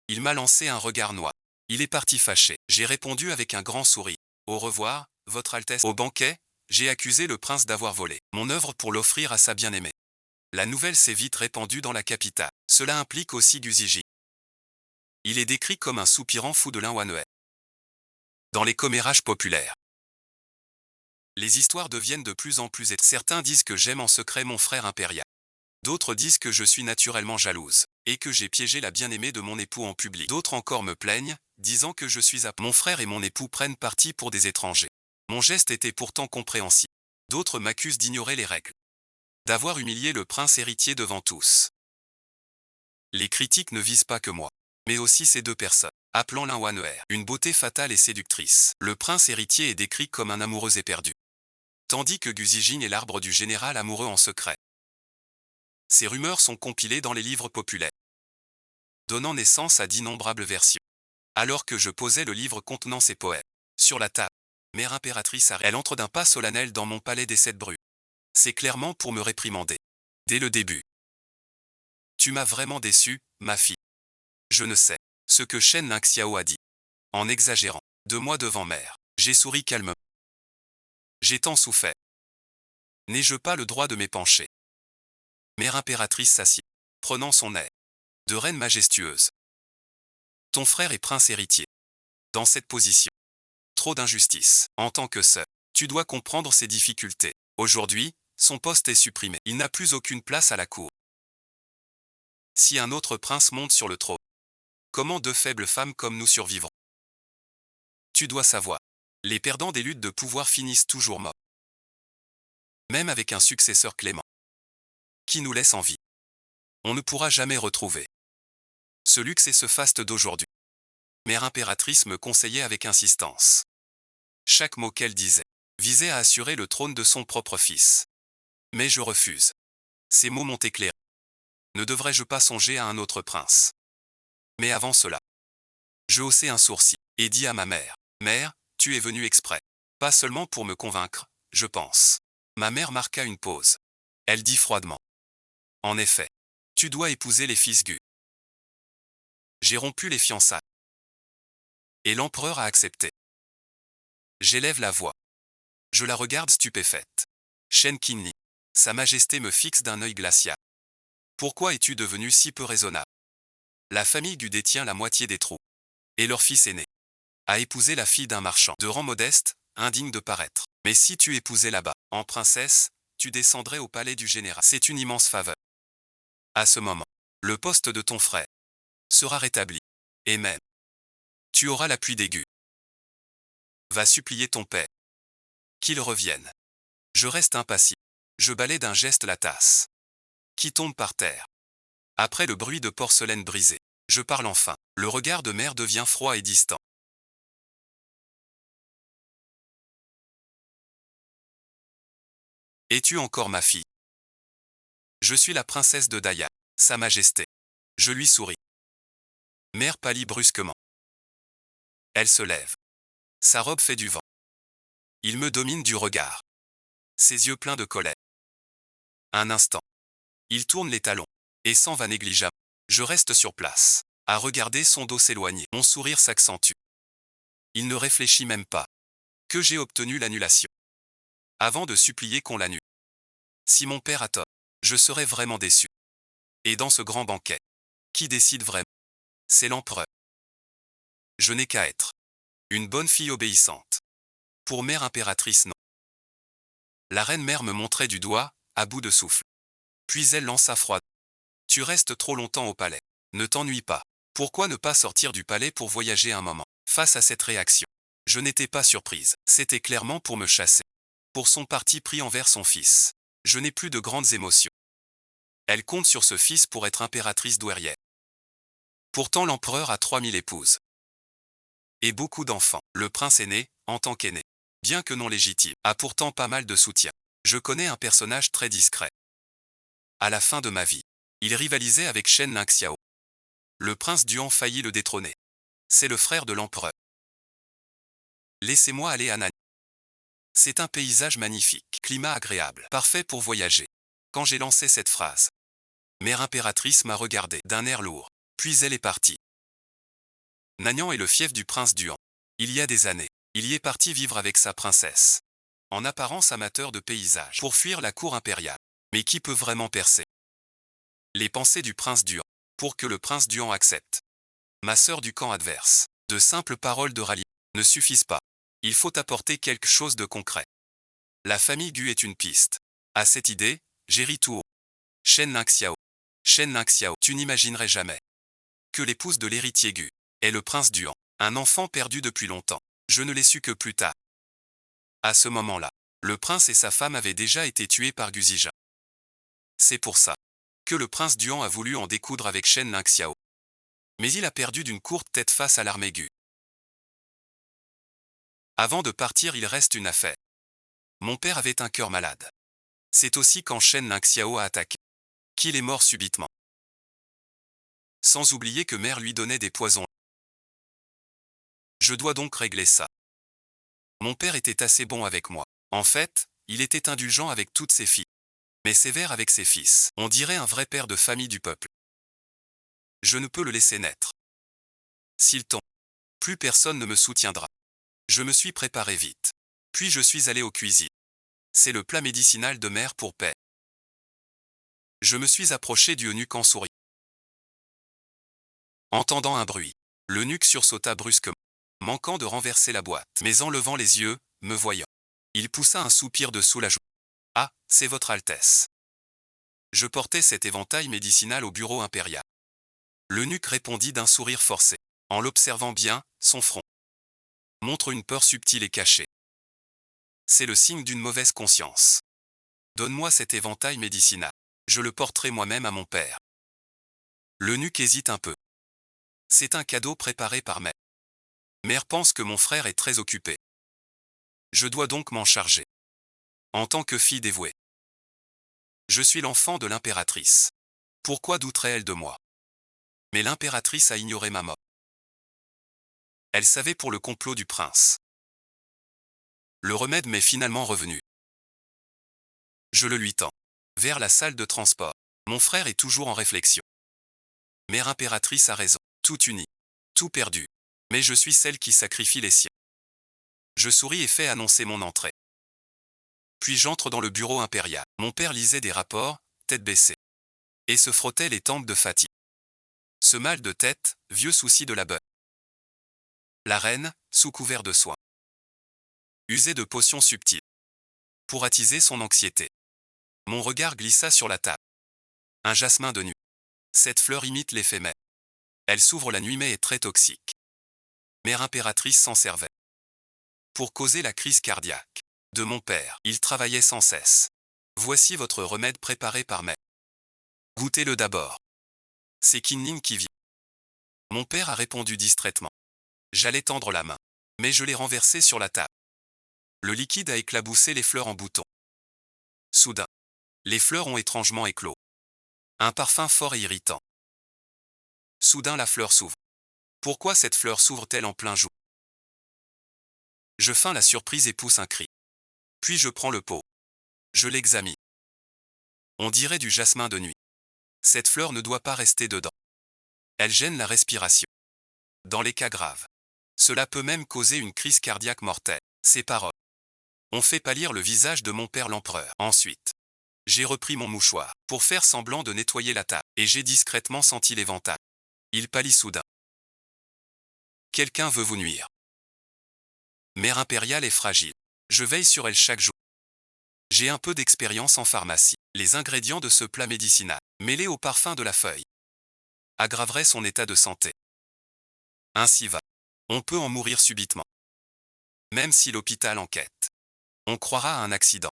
Speaker 1: Il m'a lancé un regard noir. Il est parti fâché. J'ai répondu avec un grand sourire. Au revoir, Votre Altesse. Au banquet, j'ai accusé le prince d'avoir volé mon œuvre pour l'offrir à sa bien-aimée. La nouvelle s'est vite répandue dans la capitale. Cela implique aussi Gu Ziji. Il est décrit comme un soupirant fou de Lin er. Dans les commérages populaires, les histoires deviennent de plus en plus étranges. Certains disent que j'aime en secret mon frère impérial. D'autres disent que je suis naturellement jalouse, et que j'ai piégé la bien-aimée de mon époux en public. D'autres encore me plaignent, disant que je suis à... Mon frère et mon époux prennent parti pour des étrangers. Mon geste était pourtant compréhensible. D'autres m'accusent d'ignorer les règles. D'avoir humilié le prince héritier devant tous. Les critiques ne visent pas que moi, mais aussi ces deux personnes, appelant Lin er une beauté fatale et séductrice. Le prince héritier est décrit comme un amoureux éperdu, tandis que Gu Zijin est l'arbre du général amoureux en secret. Ces rumeurs sont compilées dans les livres populaires, donnant naissance à d'innombrables versions. Alors que je posais le livre contenant ces poèmes sur la table, mère impératrice elle entre d'un pas solennel dans mon palais des 7 brues. C'est clairement pour me réprimander. Dès le début. Tu m'as vraiment déçu, ma fille. Je ne sais ce que Shen Ningxiao a dit. En exagérant, de moi devant mère, j'ai souri calmement. J'ai tant souffert. N'ai-je pas le droit de m'épancher? Mère impératrice s'assit, prenant son air de reine majestueuse. Ton frère est prince héritier. Dans cette position, trop d'injustice. En tant que sœur, tu dois comprendre ses difficultés. Aujourd'hui, son poste est supprimé. Il n'a plus aucune place à la cour. Si un autre prince monte sur le trône, comment deux faibles femmes comme nous survivront? Tu dois savoir. Les perdants des luttes de pouvoir finissent toujours morts. Même avec un successeur clément, qui nous laisse en vie, on ne pourra jamais retrouver ce luxe et ce faste d'aujourd'hui. Mère impératrice me conseillait avec insistance. Chaque mot qu'elle disait visait à assurer le trône de son propre fils. Mais je refuse. Ces mots m'ont éclairé. Ne devrais-je pas songer à un autre prince? Mais avant cela, je haussai un sourcil et dis à ma mère, « Mère, tu es venue exprès. Pas seulement pour me convaincre, je pense. » Ma mère marqua une pause. Elle dit froidement, « En effet, tu dois épouser les fils Gu. » J'ai rompu les fiançailles. Et l'empereur a accepté. J'élève la voix. Je la regarde stupéfaite. Shen Qingni, Sa Majesté me fixe d'un œil glacial. Pourquoi es-tu devenu si peu raisonnable? La famille Gu détient la moitié des troupes. Et leur fils aîné a épousé la fille d'un marchand de rang modeste, indigne de paraître. Mais si tu épousais là-bas, en princesse, tu descendrais au palais du général. C'est une immense faveur. À ce moment, le poste de ton frère sera rétabli. Et même, tu auras l'appui des Gu. Va supplier ton père qu'il revienne. Je reste impassible. Je balaie d'un geste la tasse qui tombe par terre. Après le bruit de porcelaine brisée, je parle enfin. Le regard de mère devient froid et distant. Es-tu encore ma fille? Je suis la princesse de Daya, Sa Majesté. Je lui souris. Mère pâlit brusquement. Elle se lève. Sa robe fait du vent. Il me domine du regard. Ses yeux pleins de colère. Un instant. Il tourne les talons et s'en va négligemment. Je reste sur place, à regarder son dos s'éloigner. Mon sourire s'accentue. Il ne réfléchit même pas que j'ai obtenu l'annulation. Avant de supplier qu'on l'annule. Si mon père a tort, je serai vraiment déçu. Et dans ce grand banquet, qui décide vraiment? C'est l'empereur. Je n'ai qu'à être une bonne fille obéissante. Pour mère impératrice, non. La reine-mère me montrait du doigt, à bout de souffle. Puis elle lança froide. Tu restes trop longtemps au palais. Ne t'ennuie pas. Pourquoi ne pas sortir du palais pour voyager un moment? Face à cette réaction, je n'étais pas surprise. C'était clairement pour me chasser. Pour son parti pris envers son fils. Je n'ai plus de grandes émotions. Elle compte sur ce fils pour être impératrice douairière. Pourtant l'empereur a 3000 épouses. Et beaucoup d'enfants. Le prince aîné, en tant qu'aîné, bien que non légitime, a pourtant pas mal de soutien. Je connais un personnage très discret. À la fin de ma vie, il rivalisait avec Shen Ningxiao. Le prince Duan faillit le détrôner. C'est le frère de l'empereur. Laissez-moi aller à Nanyang. C'est un paysage magnifique, climat agréable, parfait pour voyager. Quand j'ai lancé cette phrase, Mère impératrice m'a regardé d'un air lourd, puis elle est partie. Nanyang est le fief du prince Duan. Il y a des années, il y est parti vivre avec sa princesse. En apparence amateur de paysages, pour fuir la cour impériale. Mais qui peut vraiment percer les pensées du prince Duan, pour que le prince Duan accepte? Ma sœur du camp adverse, de simples paroles de ralliement ne suffisent pas. Il faut apporter quelque chose de concret. La famille Gu est une piste. À cette idée, j'ai ri tout haut. Shen Ningxiao. Shen Ningxiao, tu n'imaginerais jamais que l'épouse de l'héritier Gu est le prince Duan, un enfant perdu depuis longtemps. Je ne l'ai su que plus tard. À ce moment-là, le prince et sa femme avaient déjà été tués par Gu Zija. C'est pour ça que le prince Duan a voulu en découdre avec Shen Ningxiao. Mais il a perdu d'une courte tête face à l'armée Gu. Avant de partir, il reste une affaire. Mon père avait un cœur malade. C'est aussi quand Shen Ningxiao a attaqué qu'il est mort subitement. Sans oublier que mère lui donnait des poisons. Je dois donc régler ça. Mon père était assez bon avec moi. En fait, il était indulgent avec toutes ses filles, mais sévère avec ses fils. On dirait un vrai père de famille du peuple. Je ne peux le laisser naître. S'il tombe, plus personne ne me soutiendra. Je me suis préparé vite. Puis je suis allé aux cuisines. C'est le plat médicinal de mère pour père. Je me suis approché du eunuque en souriant. Entendant un bruit, l'eunuque sursauta brusquement, manquant de renverser la boîte, mais en levant les yeux, me voyant. Il poussa un soupir de soulagement. « Ah, c'est votre Altesse. » Je portais cet éventail médicinal au bureau impérial. L'eunuque répondit d'un sourire forcé. En l'observant bien, son front montre une peur subtile et cachée. C'est le signe d'une mauvaise conscience. Donne-moi cet éventail médicinal. Je le porterai moi-même à mon père. L'eunuque hésite un peu. C'est un cadeau préparé par mère. Mère pense que mon frère est très occupé. Je dois donc m'en charger. En tant que fille dévouée. Je suis l'enfant de l'impératrice. Pourquoi douterait-elle de moi? Mais l'impératrice a ignoré ma mort. Elle savait pour le complot du prince. Le remède m'est finalement revenu. Je le lui tends. Vers la salle de transport. Mon frère est toujours en réflexion. Mère impératrice a raison. Tout uni. Tout perdu. Mais je suis celle qui sacrifie les siens. Je souris et fais annoncer mon entrée. Puis j'entre dans le bureau impérial. Mon père lisait des rapports, tête baissée. Et se frottait les tempes de fatigue. Ce mal de tête, vieux souci de la bonne. La reine, sous couvert de soins, usait de potions subtiles pour attiser son anxiété. Mon regard glissa sur la table. Un jasmin de nuit. Cette fleur imite l'éphémère. Elle s'ouvre la nuit mais est très toxique. Mère impératrice s'en servait pour causer la crise cardiaque de mon père. Il travaillait sans cesse. Voici votre remède préparé par mère. Goûtez-le d'abord. C'est Kinning qui vient. Mon père a répondu distraitement. J'allais tendre la main, mais je l'ai renversé sur la table. Le liquide a éclaboussé les fleurs en bouton. Soudain, les fleurs ont étrangement éclos. Un parfum fort et irritant. Soudain la fleur s'ouvre. Pourquoi cette fleur s'ouvre-t-elle en plein jour? Je feins la surprise et pousse un cri. Puis je prends le pot. Je l'examine. On dirait du jasmin de nuit. Cette fleur ne doit pas rester dedans. Elle gêne la respiration. Dans les cas graves, cela peut même causer une crise cardiaque mortelle. Ces paroles ont fait pâlir le visage de mon père l'empereur. Ensuite, j'ai repris mon mouchoir pour faire semblant de nettoyer la table, et j'ai discrètement senti l'éventail. Il pâlit soudain. Quelqu'un veut vous nuire. Mère impériale est fragile. Je veille sur elle chaque jour. J'ai un peu d'expérience en pharmacie. Les ingrédients de ce plat médicinal, mêlés au parfum de la feuille, aggraveraient son état de santé. Ainsi va. On peut en mourir subitement. Même si l'hôpital enquête. On croira à un accident.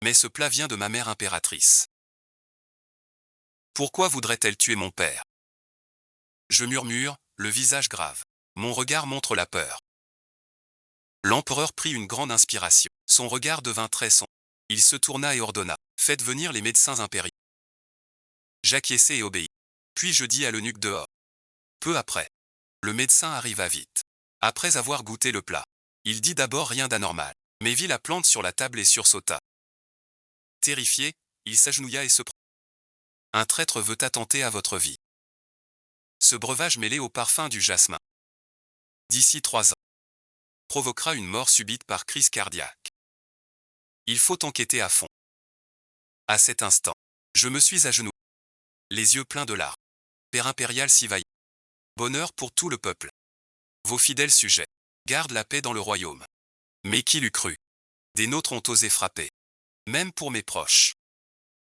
Speaker 1: Mais ce plat vient de ma mère impératrice. Pourquoi voudrait-elle tuer mon père? Je murmure, le visage grave. Mon regard montre la peur. L'empereur prit une grande inspiration. Son regard devint très sombre. Il se tourna et ordonna. Faites venir les médecins impériaux. J'acquiesçai et obéis. Puis je dis à l'eunuque dehors. Peu après, le médecin arriva vite. Après avoir goûté le plat, il dit d'abord rien d'anormal, mais vit la plante sur la table et sursauta. Terrifié, il s'agenouilla et se prit. Un traître veut attenter à votre vie. Ce breuvage mêlé au parfum du jasmin, d'ici 3 ans, provoquera une mort subite par crise cardiaque. Il faut enquêter à fond. À cet instant, je me suis agenouillé, les yeux pleins de larmes. Père impérial Sivaï. Bonheur pour tout le peuple. Vos fidèles sujets gardent la paix dans le royaume. Mais qui l'eût cru? Des nôtres ont osé frapper. Même pour mes proches.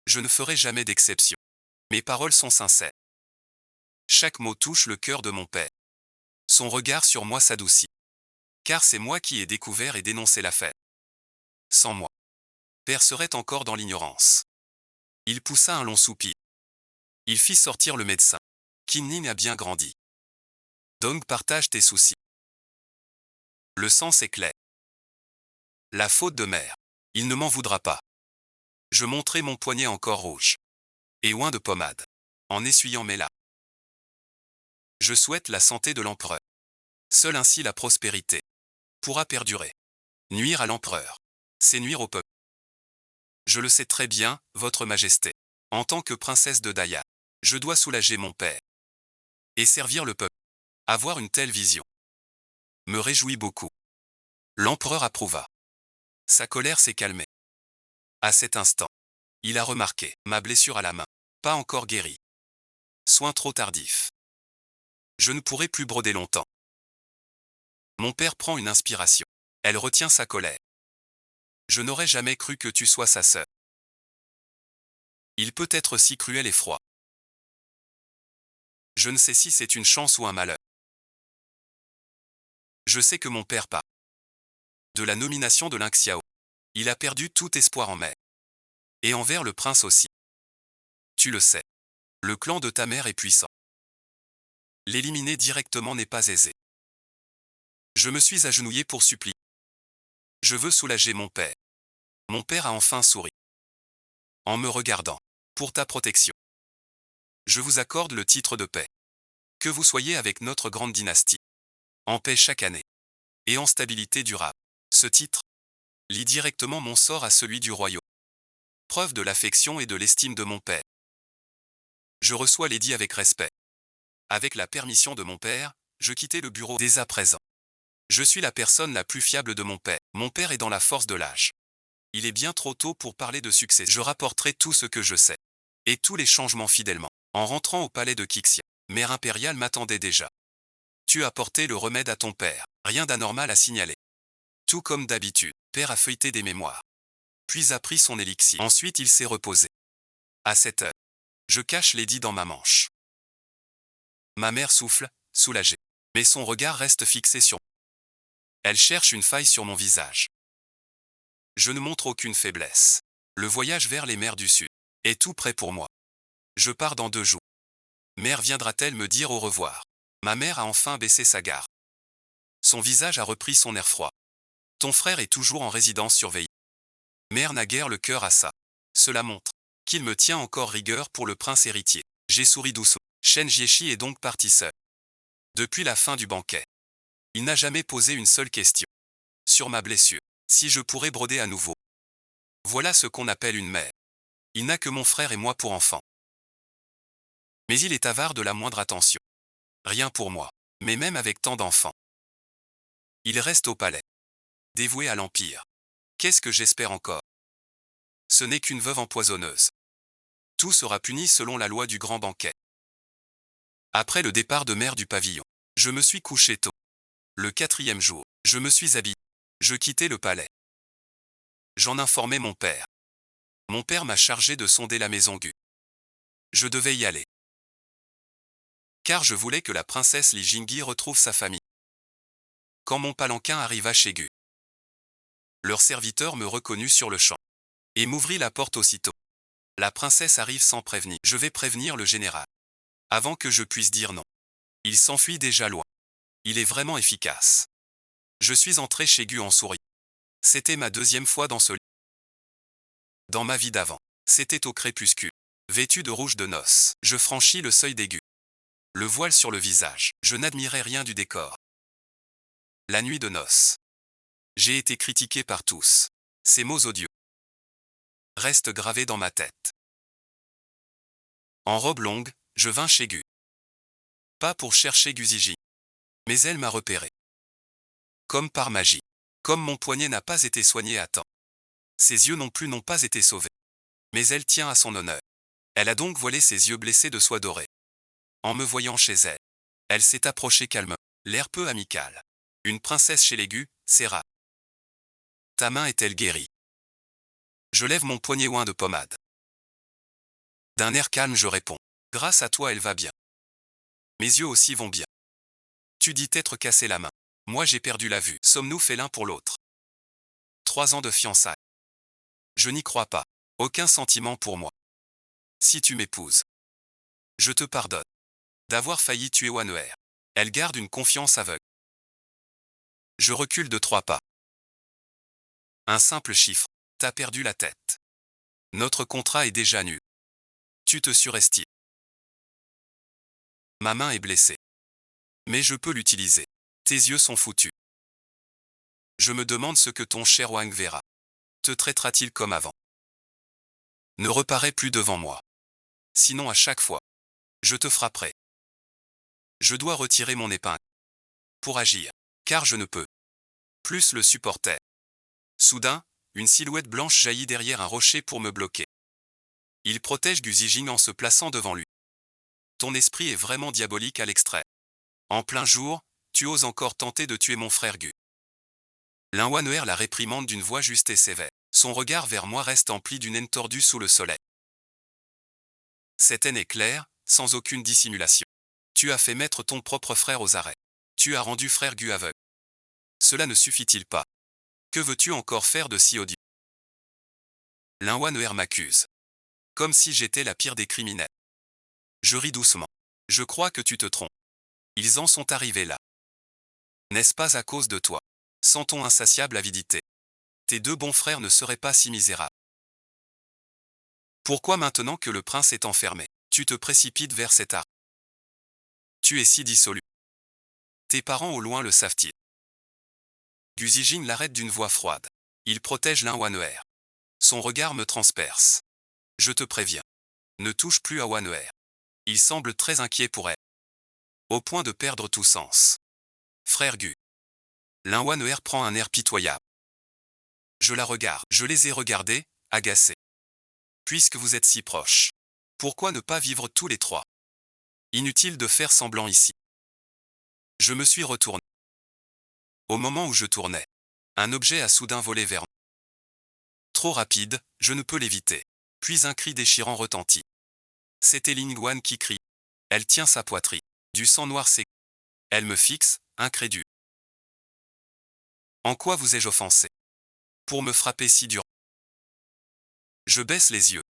Speaker 1: Je ne ferai jamais d'exception. Mes paroles sont sincères. Chaque mot touche le cœur de mon père. Son regard sur moi s'adoucit. Car c'est moi qui ai découvert et dénoncé l'affaire. Sans moi, père serait encore dans l'ignorance. Il poussa un long soupir. Il fit sortir le médecin. Kinnin a bien grandi. Donc partage tes soucis. Le sens est clair. La faute de mère. Il ne m'en voudra pas. Je montrai mon poignet encore rouge. Et oint de pommade. En essuyant mes larmes. Je souhaite la santé de l'empereur. Seule ainsi la prospérité pourra perdurer. Nuire à l'empereur, c'est nuire au peuple. Je le sais très bien, votre majesté. En tant que princesse de Daya, je dois soulager mon père. Et servir le peuple. Avoir une telle vision me réjouit beaucoup. L'empereur approuva. Sa colère s'est calmée. À cet instant, il a remarqué ma blessure à la main, pas encore guérie. Soin trop tardif. Je ne pourrai plus broder longtemps. Mon père prend une inspiration. Elle retient sa colère. Je n'aurais jamais cru que tu sois sa sœur. Il peut être si cruel et froid. Je ne sais si c'est une chance ou un malheur. Je sais que mon père part. De la nomination de Lin-Xiao. Il a perdu tout espoir en mer. Et envers le prince aussi. Tu le sais. Le clan de ta mère est puissant. L'éliminer directement n'est pas aisé. Je me suis agenouillé pour supplier. Je veux soulager mon père. Mon père a enfin souri. En me regardant. Pour ta protection. Je vous accorde le titre de paix. Que vous soyez avec notre grande dynastie. En paix chaque année. Et en stabilité durable. Ce titre lie directement mon sort à celui du royaume. Preuve de l'affection et de l'estime de mon père. Je reçois l'édit avec respect. Avec la permission de mon père, je quittai le bureau dès à présent. Je suis la personne la plus fiable de mon père. Mon père est dans la force de l'âge. Il est bien trop tôt pour parler de succès. Je rapporterai tout ce que je sais. Et tous les changements fidèlement. En rentrant au palais de Qixia, mère impériale m'attendait déjà. Tu as apporté le remède à ton père. Rien d'anormal à signaler. Tout comme d'habitude, père a feuilleté des mémoires. Puis a pris son élixir. Ensuite il s'est reposé. À cette heure, je cache l'édit dans ma manche. Ma mère souffle, soulagée. Mais son regard reste fixé sur moi. Elle cherche une faille sur mon visage. Je ne montre aucune faiblesse. Le voyage vers les mers du Sud est tout prêt pour moi. Je pars dans 2 jours. Mère viendra-t-elle me dire au revoir? Ma mère a enfin baissé sa garde. Son visage a repris son air froid. Ton frère est toujours en résidence surveillée. Mère n'a guère le cœur à ça. Cela montre qu'il me tient encore rigueur pour le prince héritier. J'ai souri doucement. Shen Jieshi est donc parti seul. Depuis la fin du banquet. Il n'a jamais posé une seule question. Sur ma blessure. Si je pourrais broder à nouveau. Voilà ce qu'on appelle une mère. Il n'a que mon frère et moi pour enfants. Mais il est avare de la moindre attention. Rien pour moi. Mais même avec tant d'enfants. Il reste au palais. Dévoué à l'Empire. Qu'est-ce que j'espère encore? Ce n'est qu'une veuve empoisonneuse. Tout sera puni selon la loi du grand banquet. Après le départ de mère du pavillon, je me suis couché tôt. Le 4e jour, je me suis habillé. Je quittai le palais. J'en informais mon père. Mon père m'a chargé de sonder la maison Gu. Je devais y aller. Car je voulais que la princesse Li Jingyi retrouve sa famille. Quand mon palanquin arriva chez Gu, leur serviteur me reconnut sur le champ et m'ouvrit la porte aussitôt. La princesse arrive sans prévenir. Je vais prévenir le général. Avant que je puisse dire non. Il s'enfuit déjà loin. Il est vraiment efficace. Je suis entré chez Gu en souriant. C'était ma deuxième fois dans ce lit. Dans ma vie d'avant, c'était au crépuscule. Vêtu de rouge de noces, je franchis le seuil d'aigu. Le voile sur le visage, je n'admirais rien du décor. La nuit de noces. J'ai été critiqué par tous. Ces mots odieux restent gravés dans ma tête. En robe longue, je vins chez Gu. Pas pour chercher Gu Zijin. Mais elle m'a repéré. Comme par magie. Comme mon poignet n'a pas été soigné à temps. Ses yeux non plus n'ont pas été sauvés. Mais elle tient à son honneur. Elle a donc voilé ses yeux blessés de soie dorée. En me voyant chez elle, elle s'est approchée calmement, l'air peu amical. Une princesse chez les Gu, c'est rare. Ta main est-elle guérie? Je lève mon poignet oint de pommade. D'un air calme je réponds. Grâce à toi elle va bien. Mes yeux aussi vont bien. Tu dis t'être cassé la main. Moi j'ai perdu la vue. Sommes-nous faits l'un pour l'autre? 3 ans de fiançailles. Je n'y crois pas. Aucun sentiment pour moi. Si tu m'épouses, je te pardonne d'avoir failli tuer Wanner. Elle garde une confiance aveugle. Je recule de 3 pas. Un simple chiffre. T'as perdu la tête. Notre contrat est déjà nul. Tu te surestimes. Ma main est blessée. Mais je peux l'utiliser. Tes yeux sont foutus. Je me demande ce que ton cher Wang verra. Te traitera-t-il comme avant? Ne reparais plus devant moi. Sinon à chaque fois, je te frapperai. Je dois retirer mon épingle. Pour agir. Car je ne peux plus le supporter. Soudain, une silhouette blanche jaillit derrière un rocher pour me bloquer. Il protège Gu Zijing en se plaçant devant lui. Ton esprit est vraiment diabolique à l'extrême. En plein jour, tu oses encore tenter de tuer mon frère Gu. Lin Wanner la réprimande d'une voix juste et sévère. Son regard vers moi reste empli d'une haine tordue sous le soleil. Cette haine est claire, sans aucune dissimulation. Tu as fait mettre ton propre frère aux arrêts. Tu as rendu frère Gu aveugle. Cela ne suffit-il pas? Que veux-tu encore faire de si odieux? Lin Wanner m'accuse. Comme si j'étais la pire des criminels. Je ris doucement. Je crois que tu te trompes. Ils en sont arrivés là. N'est-ce pas à cause de toi? Sans ton insatiable avidité. Tes 2 bons frères ne seraient pas si misérables. Pourquoi maintenant que le prince est enfermé, tu te précipites vers cet arbre? Tu es si dissolu. Tes parents au loin le savent-ils? Gu Zijing l'arrête d'une voix froide. Il protège Lin Wanner. Son regard me transperce. Je te préviens. Ne touche plus à Wanner. Il semble très inquiet pour elle. Au point de perdre tout sens. Frère Gu. Lin Wanner prend un air pitoyable. Je la regarde. Je les ai regardés, agacés. Puisque vous êtes si proches, pourquoi ne pas vivre tous les 3? Inutile de faire semblant ici. Je me suis retourné. Au moment où je tournais, un objet a soudain volé vers moi. Trop rapide, je ne peux l'éviter. Puis un cri déchirant retentit. C'était Ling Wan qui crie. Elle tient sa poitrine. Du sang noir s'écoule. Elle me fixe, incrédule. En quoi vous ai-je offensé? Pour me frapper si dur. Je baisse les yeux.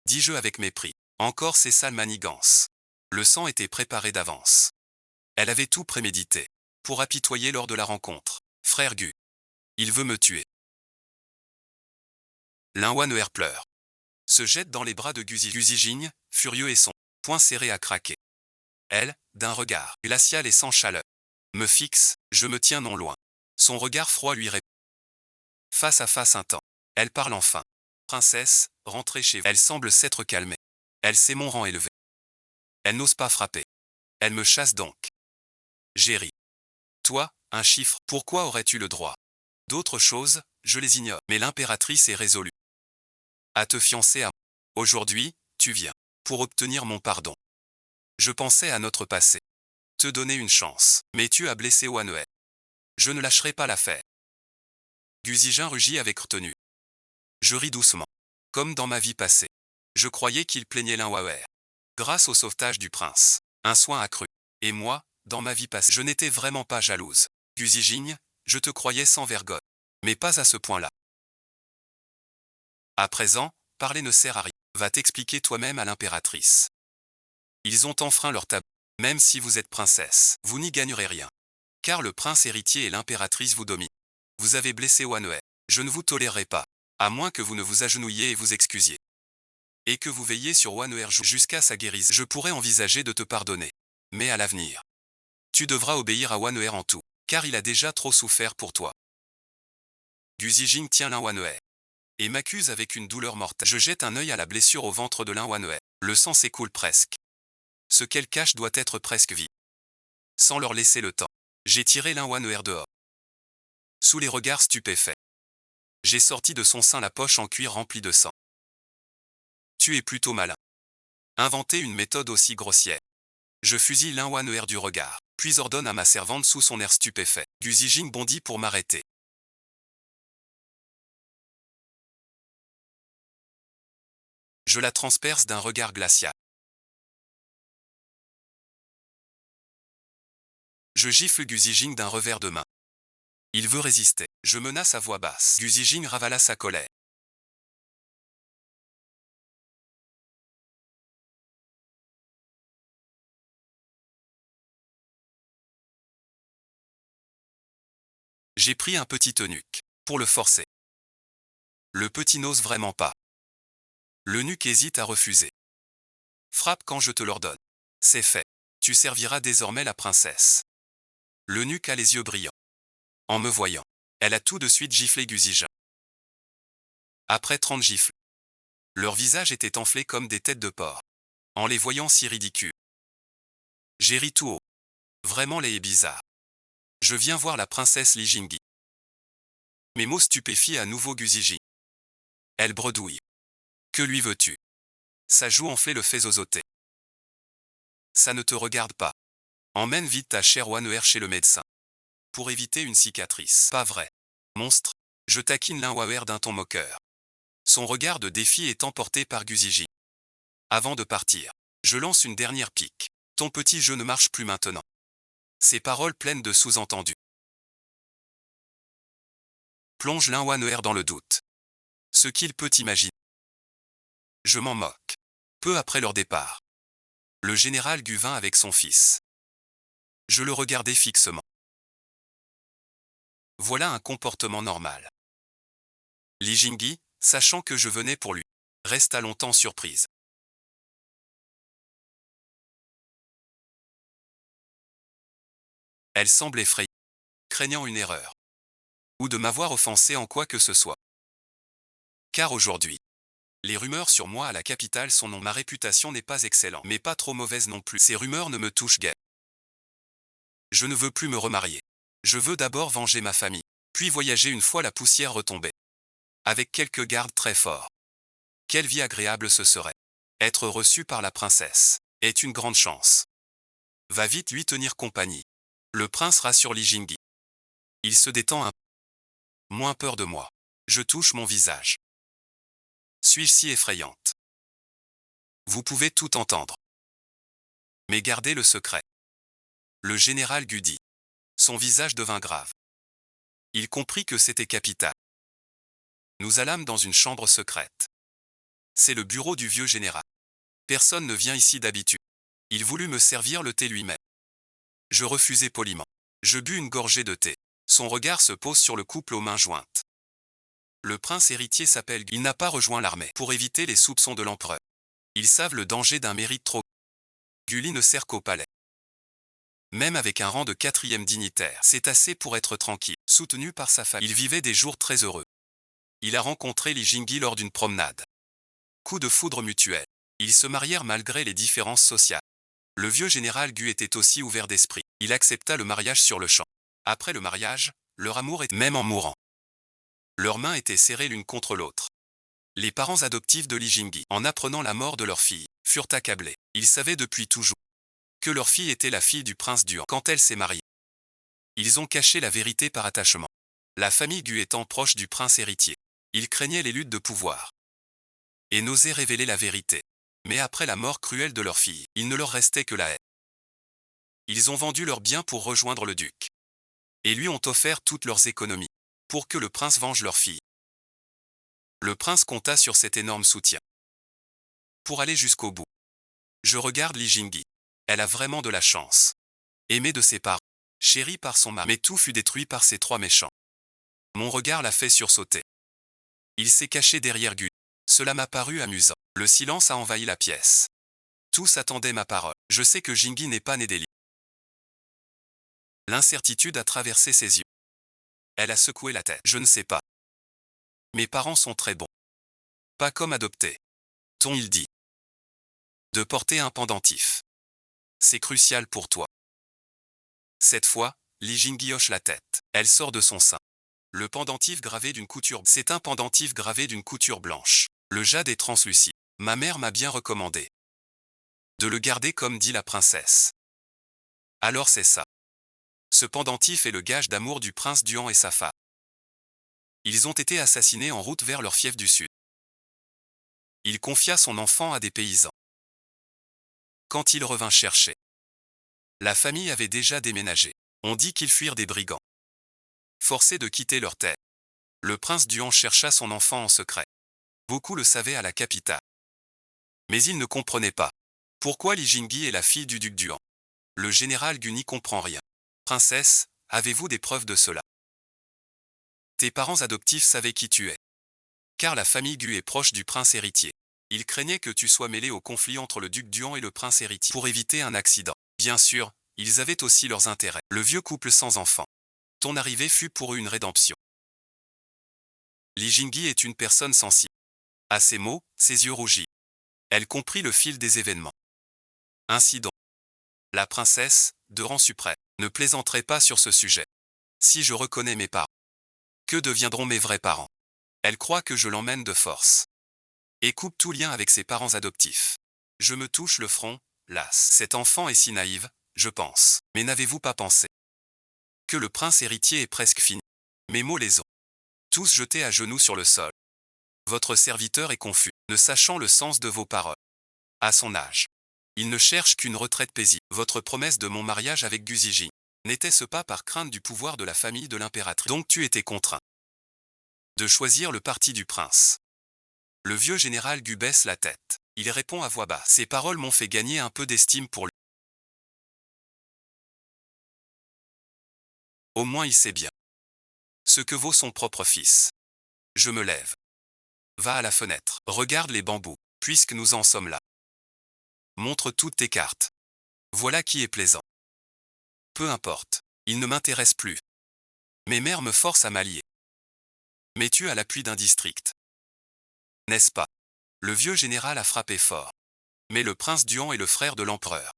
Speaker 1: Dis-je avec mépris. Encore ces sales manigances. Le sang était préparé d'avance. Elle avait tout prémédité. Pour apitoyer lors de la rencontre. Frère Gu. Il veut me tuer. Lin Wanner pleure. Se jette dans les bras de Gu Zijing, furieux et son poing serré à craquer. Elle, d'un regard glacial et sans chaleur, me fixe, je me tiens non loin. Son regard froid lui répond. Face à face un temps. Elle parle enfin. Princesse, rentrez chez vous. Elle semble s'être calmée. Elle sait mon rang élevé. Elle n'ose pas frapper. Elle me chasse donc. J'ai ri. Toi, un chiffre, pourquoi aurais-tu le droit? D'autres choses, je les ignore. Mais l'impératrice est résolue à te fiancer à moi. Aujourd'hui, tu viens pour obtenir mon pardon. Je pensais à notre passé. Te donner une chance. Mais tu as blessé Wanner. Je ne lâcherai pas l'affaire. Gu Zijing rugit avec retenue. Je ris doucement. Comme dans ma vie passée. Je croyais qu'il plaignait l'Inwaer. Grâce au sauvetage du prince. Un soin accru. Et moi, dans ma vie passée, je n'étais vraiment pas jalouse. Guzijing, je te croyais sans vergogne. Mais pas à ce point-là. À présent, parler ne sert à rien. Va t'expliquer toi-même à l'impératrice. Ils ont enfreint leur tabou. Même si vous êtes princesse, vous n'y gagnerez rien. Car le prince héritier et l'impératrice vous dominent. Vous avez blessé Wanue. Je ne vous tolérerai pas. À moins que vous ne vous agenouilliez et vous excusiez. Et que vous veilliez sur Wanue jusqu'à sa guérison. Je pourrais envisager de te pardonner. Mais à l'avenir, tu devras obéir à Wanue en tout. Car il a déjà trop souffert pour toi. Guzijing tient l'Inwanue. Et m'accuse avec une douleur mortelle. Je jette un œil à la blessure au ventre de l'Inwanue. Le sang s'écoule presque. Ce qu'elle cache doit être presque vide. Sans leur laisser le temps, j'ai tiré l'Inwanue dehors. Sous les regards stupéfaits, j'ai sorti de son sein la poche en cuir remplie de sang. Tu es plutôt malin. Inventer une méthode aussi grossière. Je fusille l'Inwanue du regard, puis ordonne à ma servante sous son air stupéfait. Guzijing bondit pour m'arrêter. Je la transperce d'un regard glacial. Je gifle Guzijing d'un revers de main. Il veut résister. Je menace à voix basse. Guzijing ravala sa colère. J'ai pris un petit eunuque. Pour le forcer. Le petit n'ose vraiment pas. L'eunuque hésite à refuser. Frappe quand je te l'ordonne. C'est fait. Tu serviras désormais la princesse. L'eunuque a les yeux brillants. En me voyant, elle a tout de suite giflé Guzijing. Après 30 gifles, leurs visages étaient enflés comme des têtes de porc. En les voyant si ridicules, j'ai ri tout haut. Vraiment laid et bizarre. Je viens voir la princesse Li Jingyi. Mes mots stupéfient à nouveau Guzijing. Elle bredouille. Que lui veux-tu? Sa joue enflée le fait zozoter. Ça ne te regarde pas. Emmène vite ta chère Wanue chez le médecin. Pour éviter une cicatrice. Pas vrai. Monstre. Je taquine l'Inwaer d'un ton moqueur. Son regard de défi est emporté par Guzijing. Avant de partir, je lance une dernière pique. Ton petit jeu ne marche plus maintenant. Ces paroles pleines de sous-entendus plongent l'Inwaer dans le doute. Ce qu'il peut imaginer. Je m'en moque. Peu après leur départ, le général Gu vint avec son fils. Je le regardais fixement. Voilà un comportement normal. Li Jingyi, sachant que je venais pour lui, resta longtemps surprise. Elle semble effrayée, craignant une erreur. Ou de m'avoir offensé en quoi que ce soit. Car aujourd'hui, les rumeurs sur moi à la capitale sont non, ma réputation n'est pas excellente, mais pas trop mauvaise non plus. Ces rumeurs ne me touchent guère. Je ne veux plus me remarier. Je veux d'abord venger ma famille, puis voyager une fois la poussière retombée. Avec quelques gardes très forts. Quelle vie agréable ce serait. Être reçu par la princesse est une grande chance. Va vite lui tenir compagnie. Le prince rassure Li Jingyi. Il se détend un peu. Moins peur de moi. Je touche mon visage. Suis-je si effrayante? Vous pouvez tout entendre. Mais gardez le secret. Le général Gu dit. Son visage devint grave. Il comprit que c'était capital. Nous allâmes dans une chambre secrète. C'est le bureau du vieux général. Personne ne vient ici d'habitude. Il voulut me servir le thé lui-même. Je refusai poliment. Je bus une gorgée de thé. Son regard se pose sur le couple aux mains jointes. Le prince héritier s'appelle Gu. Il n'a pas rejoint l'armée pour éviter les soupçons de l'empereur. Ils savent le danger d'un mérite trop. Guli ne sert qu'au palais. Même avec un rang de 4e dignitaire, c'est assez pour être tranquille, soutenu par sa famille. Il vivait des jours très heureux. Il a rencontré Li Jingyi lors d'une promenade. Coup de foudre mutuel. Ils se marièrent malgré les différences sociales. Le vieux général Gu était aussi ouvert d'esprit. Il accepta le mariage sur le champ. Après le mariage, leur amour était même en mourant. Leurs mains étaient serrées l'une contre l'autre. Les parents adoptifs de Li Jingyi, en apprenant la mort de leur fille, furent accablés. Ils savaient depuis toujours que leur fille était la fille du prince Duan quand elle s'est mariée. Ils ont caché la vérité par attachement. La famille Gu étant proche du prince héritier, Ils craignaient les luttes de pouvoir et n'osaient révéler la vérité. Mais après la mort cruelle de leur fille, il ne leur restait que la haine. Ils ont vendu leurs biens pour rejoindre le duc et lui ont offert toutes leurs économies pour que le prince venge leur fille. Le prince compta sur cet énorme soutien pour aller jusqu'au bout. Je regarde Li Jingyi. Elle a vraiment de la chance. Aimée de ses parents, chérie par son mari, mais tout fut détruit par ces trois méchants. Mon regard l'a fait sursauter. Il s'est caché derrière Gu. Cela m'a paru amusant. Le silence a envahi la pièce. Tous attendaient ma parole. Je sais que Jingyi n'est pas née d'Eli. L'incertitude a traversé ses yeux. Elle a secoué la tête. Je ne sais pas. Mes parents sont très bons. Pas comme adoptés. Il dit. De porter un pendentif. C'est crucial pour toi. Cette fois, Li Jingyi hoche la tête. Elle sort de son sein. Le pendentif gravé d'une couture. C'est un pendentif gravé d'une couture blanche. Le jade est translucide. Ma mère m'a bien recommandé de le garder comme dit la princesse. Alors c'est ça. Ce pendentif est le gage d'amour du prince Duan et sa femme. Ils ont été assassinés en route vers leur fief du sud. Il confia son enfant à des paysans. Quand il revint chercher, la famille avait déjà déménagé. On dit qu'ils fuirent des brigands. Forcés de quitter leur terre, le prince Duan chercha son enfant en secret. Beaucoup le savaient à la capitale. Mais ils ne comprenaient pas. Pourquoi Li Jingyi est la fille du duc Duan? Le général Gu n'y comprend rien. Princesse, avez-vous des preuves de cela? Tes parents adoptifs savaient qui tu es. Car la famille Gu est proche du prince héritier. Ils craignaient que tu sois mêlé au conflit entre le duc Duan et le prince héritier pour éviter un accident. Bien sûr, ils avaient aussi leurs intérêts. Le vieux couple sans enfants. Ton arrivée fut pour eux une rédemption. Li Jingyi est une personne sensible. À ces mots, ses yeux rougis. Elle comprit le fil des événements. Ainsi donc, la princesse, de rang suprême, ne plaisanterait pas sur ce sujet. Si je reconnais mes parents, que deviendront mes vrais parents? Elle croit que je l'emmène de force et coupe tout lien avec ses parents adoptifs. Je me touche le front, lasse. Cet enfant est si naïve, je pense. Mais n'avez-vous pas pensé que le prince héritier est presque fini? Mes mots les ont tous jetés à genoux sur le sol. Votre serviteur est confus, ne sachant le sens de vos paroles. À son âge, il ne cherche qu'une retraite paisible. Votre promesse de mon mariage avec Gu Zijing n'était-ce pas par crainte du pouvoir de la famille de l'impératrice? Donc tu étais contraint de choisir le parti du prince. Le vieux général Gu baisse la tête. Il répond à voix basse. Ces paroles m'ont fait gagner un peu d'estime pour lui. Au moins il sait bien ce que vaut son propre fils. Je me lève. Va à la fenêtre. Regarde les bambous, puisque nous en sommes là. Montre toutes tes cartes. Voilà qui est plaisant. Peu importe, il ne m'intéresse plus. Mes mères me forcent à m'allier. Mais tu as l'appui d'un district. N'est-ce pas? Le vieux général a frappé fort. Mais le prince Duan est le frère de l'empereur.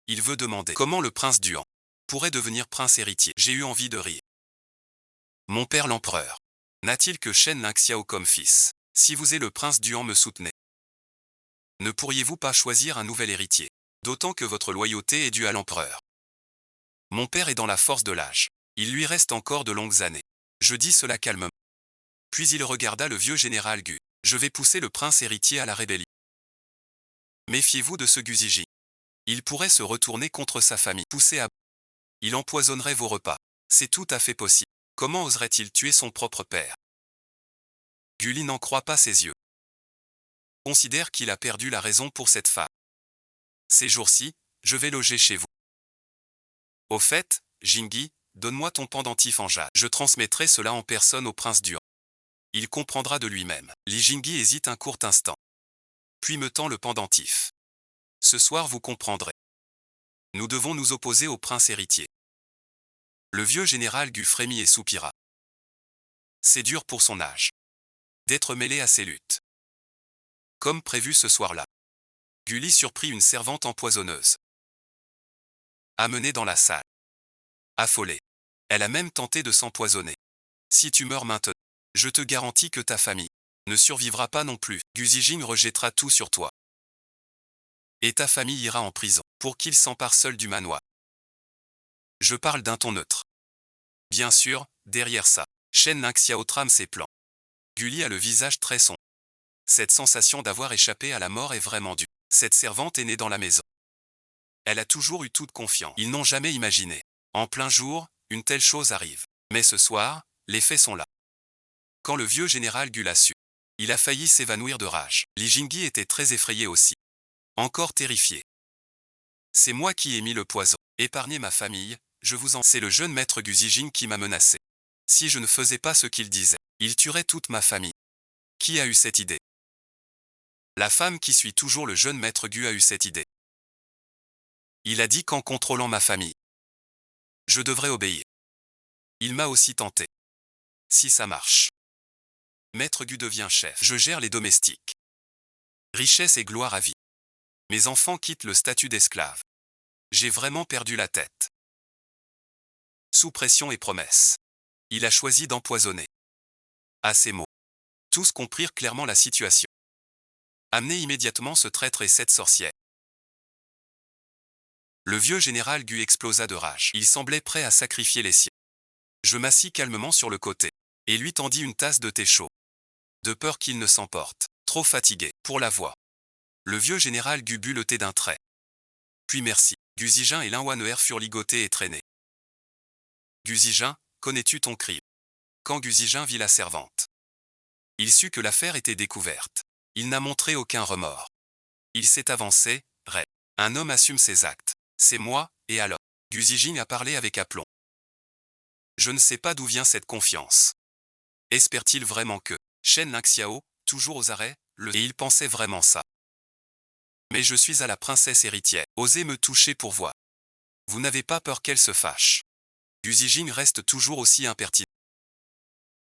Speaker 1: Il veut demander comment le prince Duan pourrait devenir prince héritier. J'ai eu envie de rire. Mon père l'empereur n'a-t-il que Shen Lingxiao comme fils? Si vous et le prince Duan me soutenez, ne pourriez-vous pas choisir un nouvel héritier? D'autant que votre loyauté est due à l'empereur. Mon père est dans la force de l'âge. Il lui reste encore de longues années. Je dis cela calmement. Puis il regarda le vieux général Gu. Je vais pousser le prince héritier à la rébellion. Méfiez-vous de ce Gu Zijing. Il pourrait se retourner contre sa famille. Poussé à bout. Il empoisonnerait vos repas. C'est tout à fait possible. Comment oserait-il tuer son propre père? Guli n'en croit pas ses yeux. Considère qu'il a perdu la raison pour cette femme. Ces jours-ci, je vais loger chez vous. Au fait, Jingyi, donne-moi ton pendentif en jade. Je transmettrai cela en personne au prince Duan. Il comprendra de lui-même. Li Jingyi hésite un court instant. Puis me tend le pendentif. Ce soir vous comprendrez. Nous devons nous opposer au prince héritier. Le vieux général Gu frémit et soupira. C'est dur pour son âge d'être mêlé à ces luttes. Comme prévu ce soir-là, Guli surprit une servante empoisonneuse. Amenée dans la salle. Affolée. Elle a même tenté de s'empoisonner. Si tu meurs maintenant, je te garantis que ta famille ne survivra pas non plus. Gu Zijing rejettera tout sur toi. Et ta famille ira en prison pour qu'il s'empare seul du manoir. Je parle d'un ton neutre. Bien sûr, derrière ça, Shen Lingxiao trame ses plans. Gulli a le visage très sombre. Cette sensation d'avoir échappé à la mort est vraiment due. Cette servante est née dans la maison. Elle a toujours eu toute confiance. Ils n'ont jamais imaginé. En plein jour, une telle chose arrive. Mais ce soir, les faits sont là. Quand le vieux général Gu l'a su, il a failli s'évanouir de rage. Li Jingyi était très effrayé aussi. Encore terrifié. C'est moi qui ai mis le poison. Épargnez ma famille, je vous en... C'est le jeune maître Gu Zijing qui m'a menacé. Si je ne faisais pas ce qu'il disait, il tuerait toute ma famille. Qui a eu cette idée? La femme qui suit toujours le jeune maître Gu a eu cette idée. Il a dit qu'en contrôlant ma famille, je devrais obéir. Il m'a aussi tenté. Si ça marche, maître Gu devient chef. Je gère les domestiques. Richesse et gloire à vie. Mes enfants quittent le statut d'esclave. J'ai vraiment perdu la tête. Sous pression et promesse, il a choisi d'empoisonner. À ces mots, tous comprirent clairement la situation. Amenez immédiatement ce traître et cette sorcière. Le vieux général Gu explosa de rage. Il semblait prêt à sacrifier les siens. Je m'assis calmement sur le côté et lui tendis une tasse de thé chaud. De peur qu'il ne s'emporte. Trop fatigué pour la voix. Le vieux général Gu but le thé d'un trait. Puis merci. Gu Zijin et Lin Wan'er furent ligotés et traînés. Gu Zijin, connais-tu ton crime? Quand Gu Zijin vit la servante, il sut que l'affaire était découverte. Il n'a montré aucun remords. Il s'est avancé, rêve. Un homme assume ses actes. C'est moi, et alors? Gu Zijin a parlé avec aplomb. Je ne sais pas d'où vient cette confiance. Espère-t-il vraiment que Shen Lingxiao, toujours aux arrêts, et il pensait vraiment ça. Mais je suis à la princesse héritière. Osez me toucher pour voir. Vous n'avez pas peur qu'elle se fâche? Gu Zijin reste toujours aussi impertinent.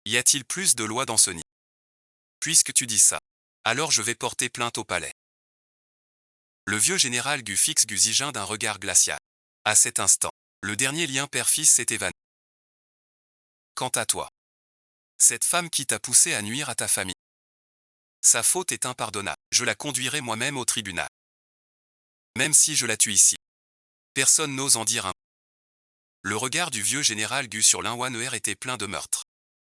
Speaker 1: Y a-t-il plus de lois dans ce nid? Puisque tu dis ça, alors je vais porter plainte au palais. Le vieux général Gu fixe Gu Zijin d'un regard glacial. À cet instant, le dernier lien père-fils s'est évanoui. Quant à toi, cette femme qui t'a poussé à nuire à ta famille, sa faute est impardonnable. Je la conduirai moi-même au tribunal. Même si je la tue ici. Personne n'ose en dire un mot. Le regard du vieux général Gu sur Lin Wan'er était plein de meurtre.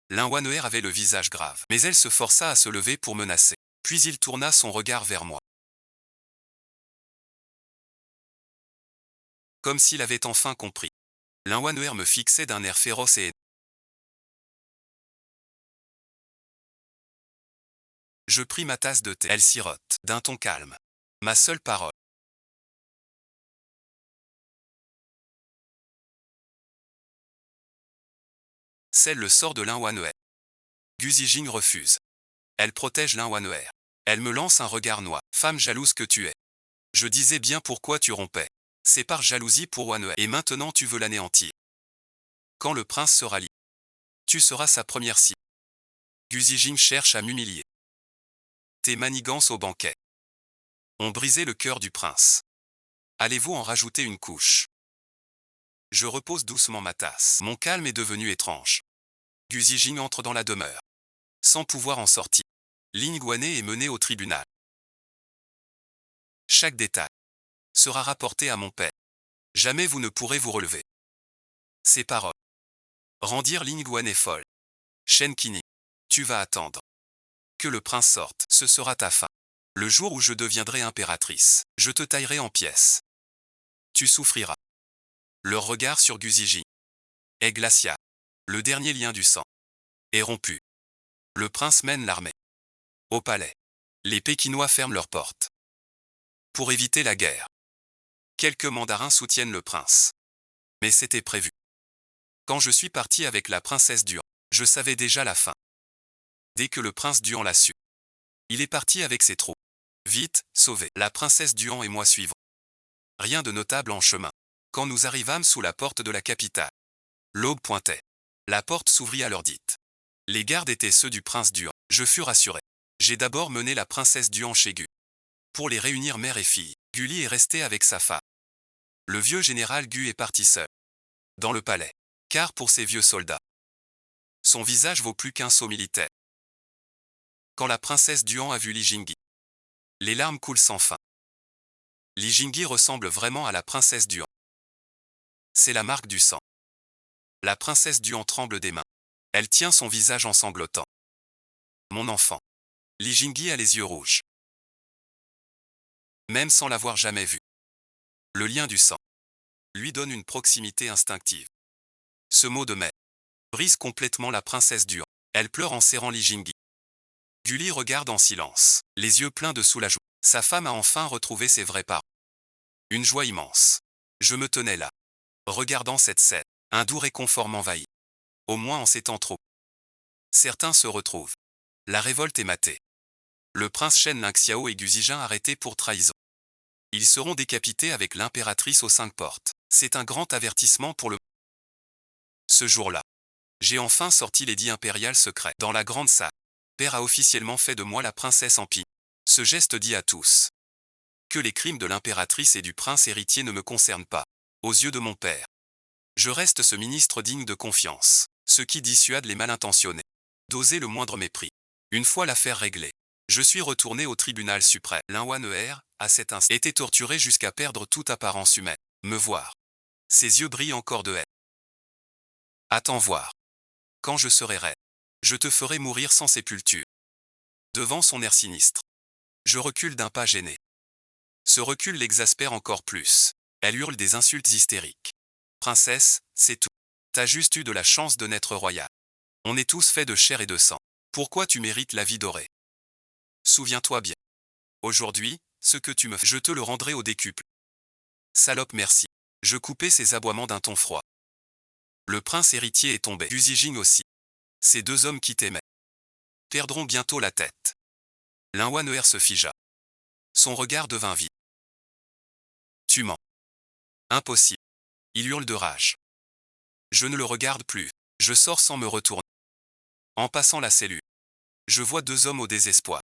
Speaker 1: Lin Wan'er avait le visage grave, mais elle se força à se lever pour menacer. Puis il tourna son regard vers moi. Comme s'il avait enfin compris. Lin Wan'er me fixait d'un air féroce et haineux. Je pris ma tasse de thé. Elle sirote, d'un ton calme. Ma seule parole. C'est le sort de Lin Wan'er. Gu Zijing refuse. Elle protège Lin Wan'er. Elle me lance un regard noir. Femme jalouse que tu es. Je disais bien pourquoi tu rompais. C'est par jalousie pour Wan'er. Et maintenant tu veux l'anéantir. Quand le prince sera libre, tu seras sa première cible. Gu Zijing cherche à m'humilier. Tes manigances au banquet ont brisé le cœur du prince. Allez-vous en rajouter une couche? Je repose doucement ma tasse. Mon calme est devenu étrange. Gu Zijing entre dans la demeure. Sans pouvoir en sortir. Ling Guanei est mené au tribunal. Chaque détail sera rapporté à mon père. Jamais vous ne pourrez vous relever. Ces paroles rendirent Ling Guanei folle. Shen Qini, tu vas attendre que le prince sorte. Ce sera ta fin. Le jour où je deviendrai impératrice, je te taillerai en pièces. Tu souffriras. Leur regard sur Gu Zijing est glacial. Le dernier lien du sang est rompu. Le prince mène l'armée au palais. Les Pékinois ferment leurs portes. Pour éviter la guerre, quelques mandarins soutiennent le prince. Mais c'était prévu. Quand je suis parti avec la princesse Duan, je savais déjà la fin. Dès que le prince Duan l'a su, il est parti avec ses troupes. Vite, sauvés. La princesse Duan et moi suivons. Rien de notable en chemin. Quand nous arrivâmes sous la porte de la capitale, l'aube pointait. La porte s'ouvrit à l'heure dite. Les gardes étaient ceux du prince Duan. Je fus rassuré. J'ai d'abord mené la princesse Duan chez Gu. Pour les réunir mère et fille, Guli est resté avec sa femme. Le vieux général Gu est parti seul. Dans le palais. Car pour ces vieux soldats, son visage vaut plus qu'un sceau militaire. Quand la princesse Duan a vu Li Jingyi, les larmes coulent sans fin. Li Jingyi ressemble vraiment à la princesse Duan. C'est la marque du sang. La princesse Duan tremble des mains. Elle tient son visage en sanglotant. Mon enfant. Li Jingyi a les yeux rouges. Même sans l'avoir jamais vu. Le lien du sang lui donne une proximité instinctive. Ce mot de mai brise complètement la princesse Duan. Elle pleure en serrant Li Jingyi. Gulli regarde en silence, les yeux pleins de soulagement. Sa femme a enfin retrouvé ses vrais parents. Une joie immense. Je me tenais là, regardant cette scène. Un doux réconfort m'envahit. Au moins en ces temps trop. Certains se retrouvent. La révolte est matée. Le prince Shen Lingxiao et Guzijin arrêtés pour trahison. Ils seront décapités avec l'impératrice aux 5 portes. C'est un grand avertissement pour le... Ce jour-là, j'ai enfin sorti l'édit impérial secret. Dans la grande salle, père a officiellement fait de moi la princesse Empire. Ce geste dit à tous que les crimes de l'impératrice et du prince héritier ne me concernent pas. Aux yeux de mon père, je reste ce ministre digne de confiance, ce qui dissuade les mal intentionnés d'oser le moindre mépris. Une fois l'affaire réglée, je suis retourné au tribunal suprême. Lin Wan'er, à cet instant, était torturé jusqu'à perdre toute apparence humaine. Me voir. Ses yeux brillent encore de haine. Attends voir. Quand je serai reine, je te ferai mourir sans sépulture. Devant son air sinistre, je recule d'un pas gêné. Ce recul l'exaspère encore plus. Elle hurle des insultes hystériques. Princesse, c'est tout. T'as juste eu de la chance de naître royale. On est tous faits de chair et de sang. Pourquoi tu mérites la vie dorée? Souviens-toi bien. Aujourd'hui, ce que tu me fais, je te le rendrai au décuple. Salope, merci. Je coupais ses aboiements d'un ton froid. Le prince héritier est tombé. Xu Zijing aussi. Ces deux hommes qui t'aimaient perdront bientôt la tête. Lin Wan'er se figea. Son regard devint vide. Tu mens. Impossible. Il hurle de rage. Je ne le regarde plus. Je sors sans me retourner. En passant la cellule, je vois deux hommes au désespoir.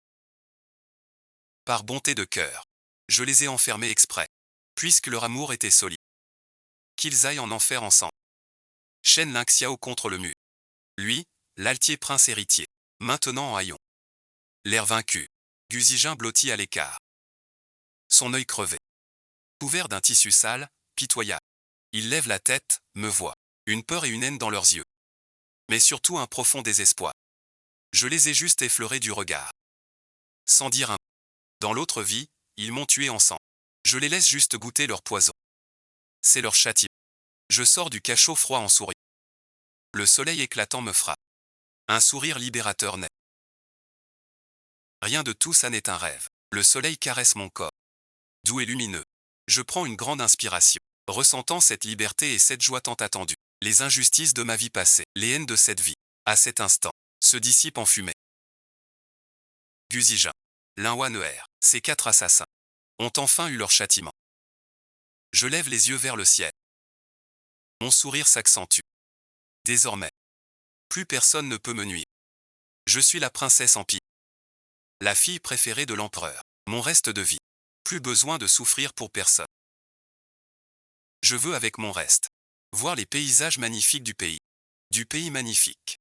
Speaker 1: Par bonté de cœur, je les ai enfermés exprès, puisque leur amour était solide. Qu'ils aillent en enfer ensemble. Shen Lingxiao contre le mur. Lui, l'altier prince héritier, maintenant en haillons. L'air vaincu. Guzijin blotti à l'écart. Son œil crevé. Couvert d'un tissu sale, pitoyable. Il lève la tête, me voit. Une peur et une haine dans leurs yeux. Mais surtout un profond désespoir. Je les ai juste effleurés du regard. Sans dire un mot. Dans l'autre vie, ils m'ont tué ensemble. Je les laisse juste goûter leur poison. C'est leur châtiment. Je sors du cachot froid en souriant. Le soleil éclatant me frappe. Un sourire libérateur naît. Rien de tout ça n'est un rêve. Le soleil caresse mon corps. Doux et lumineux. Je prends une grande inspiration, ressentant cette liberté et cette joie tant attendue. Les injustices de ma vie passée, les haines de cette vie, à cet instant, se dissipent en fumée. Guzijin, Lin Wan'er, ces 4 assassins, ont enfin eu leur châtiment. Je lève les yeux vers le ciel. Mon sourire s'accentue. Désormais, plus personne ne peut me nuire. Je suis la princesse Empire. La fille préférée de l'empereur. Mon reste de vie. Plus besoin de souffrir pour personne. Je veux avec mon reste voir les paysages magnifiques du pays. Du pays magnifique.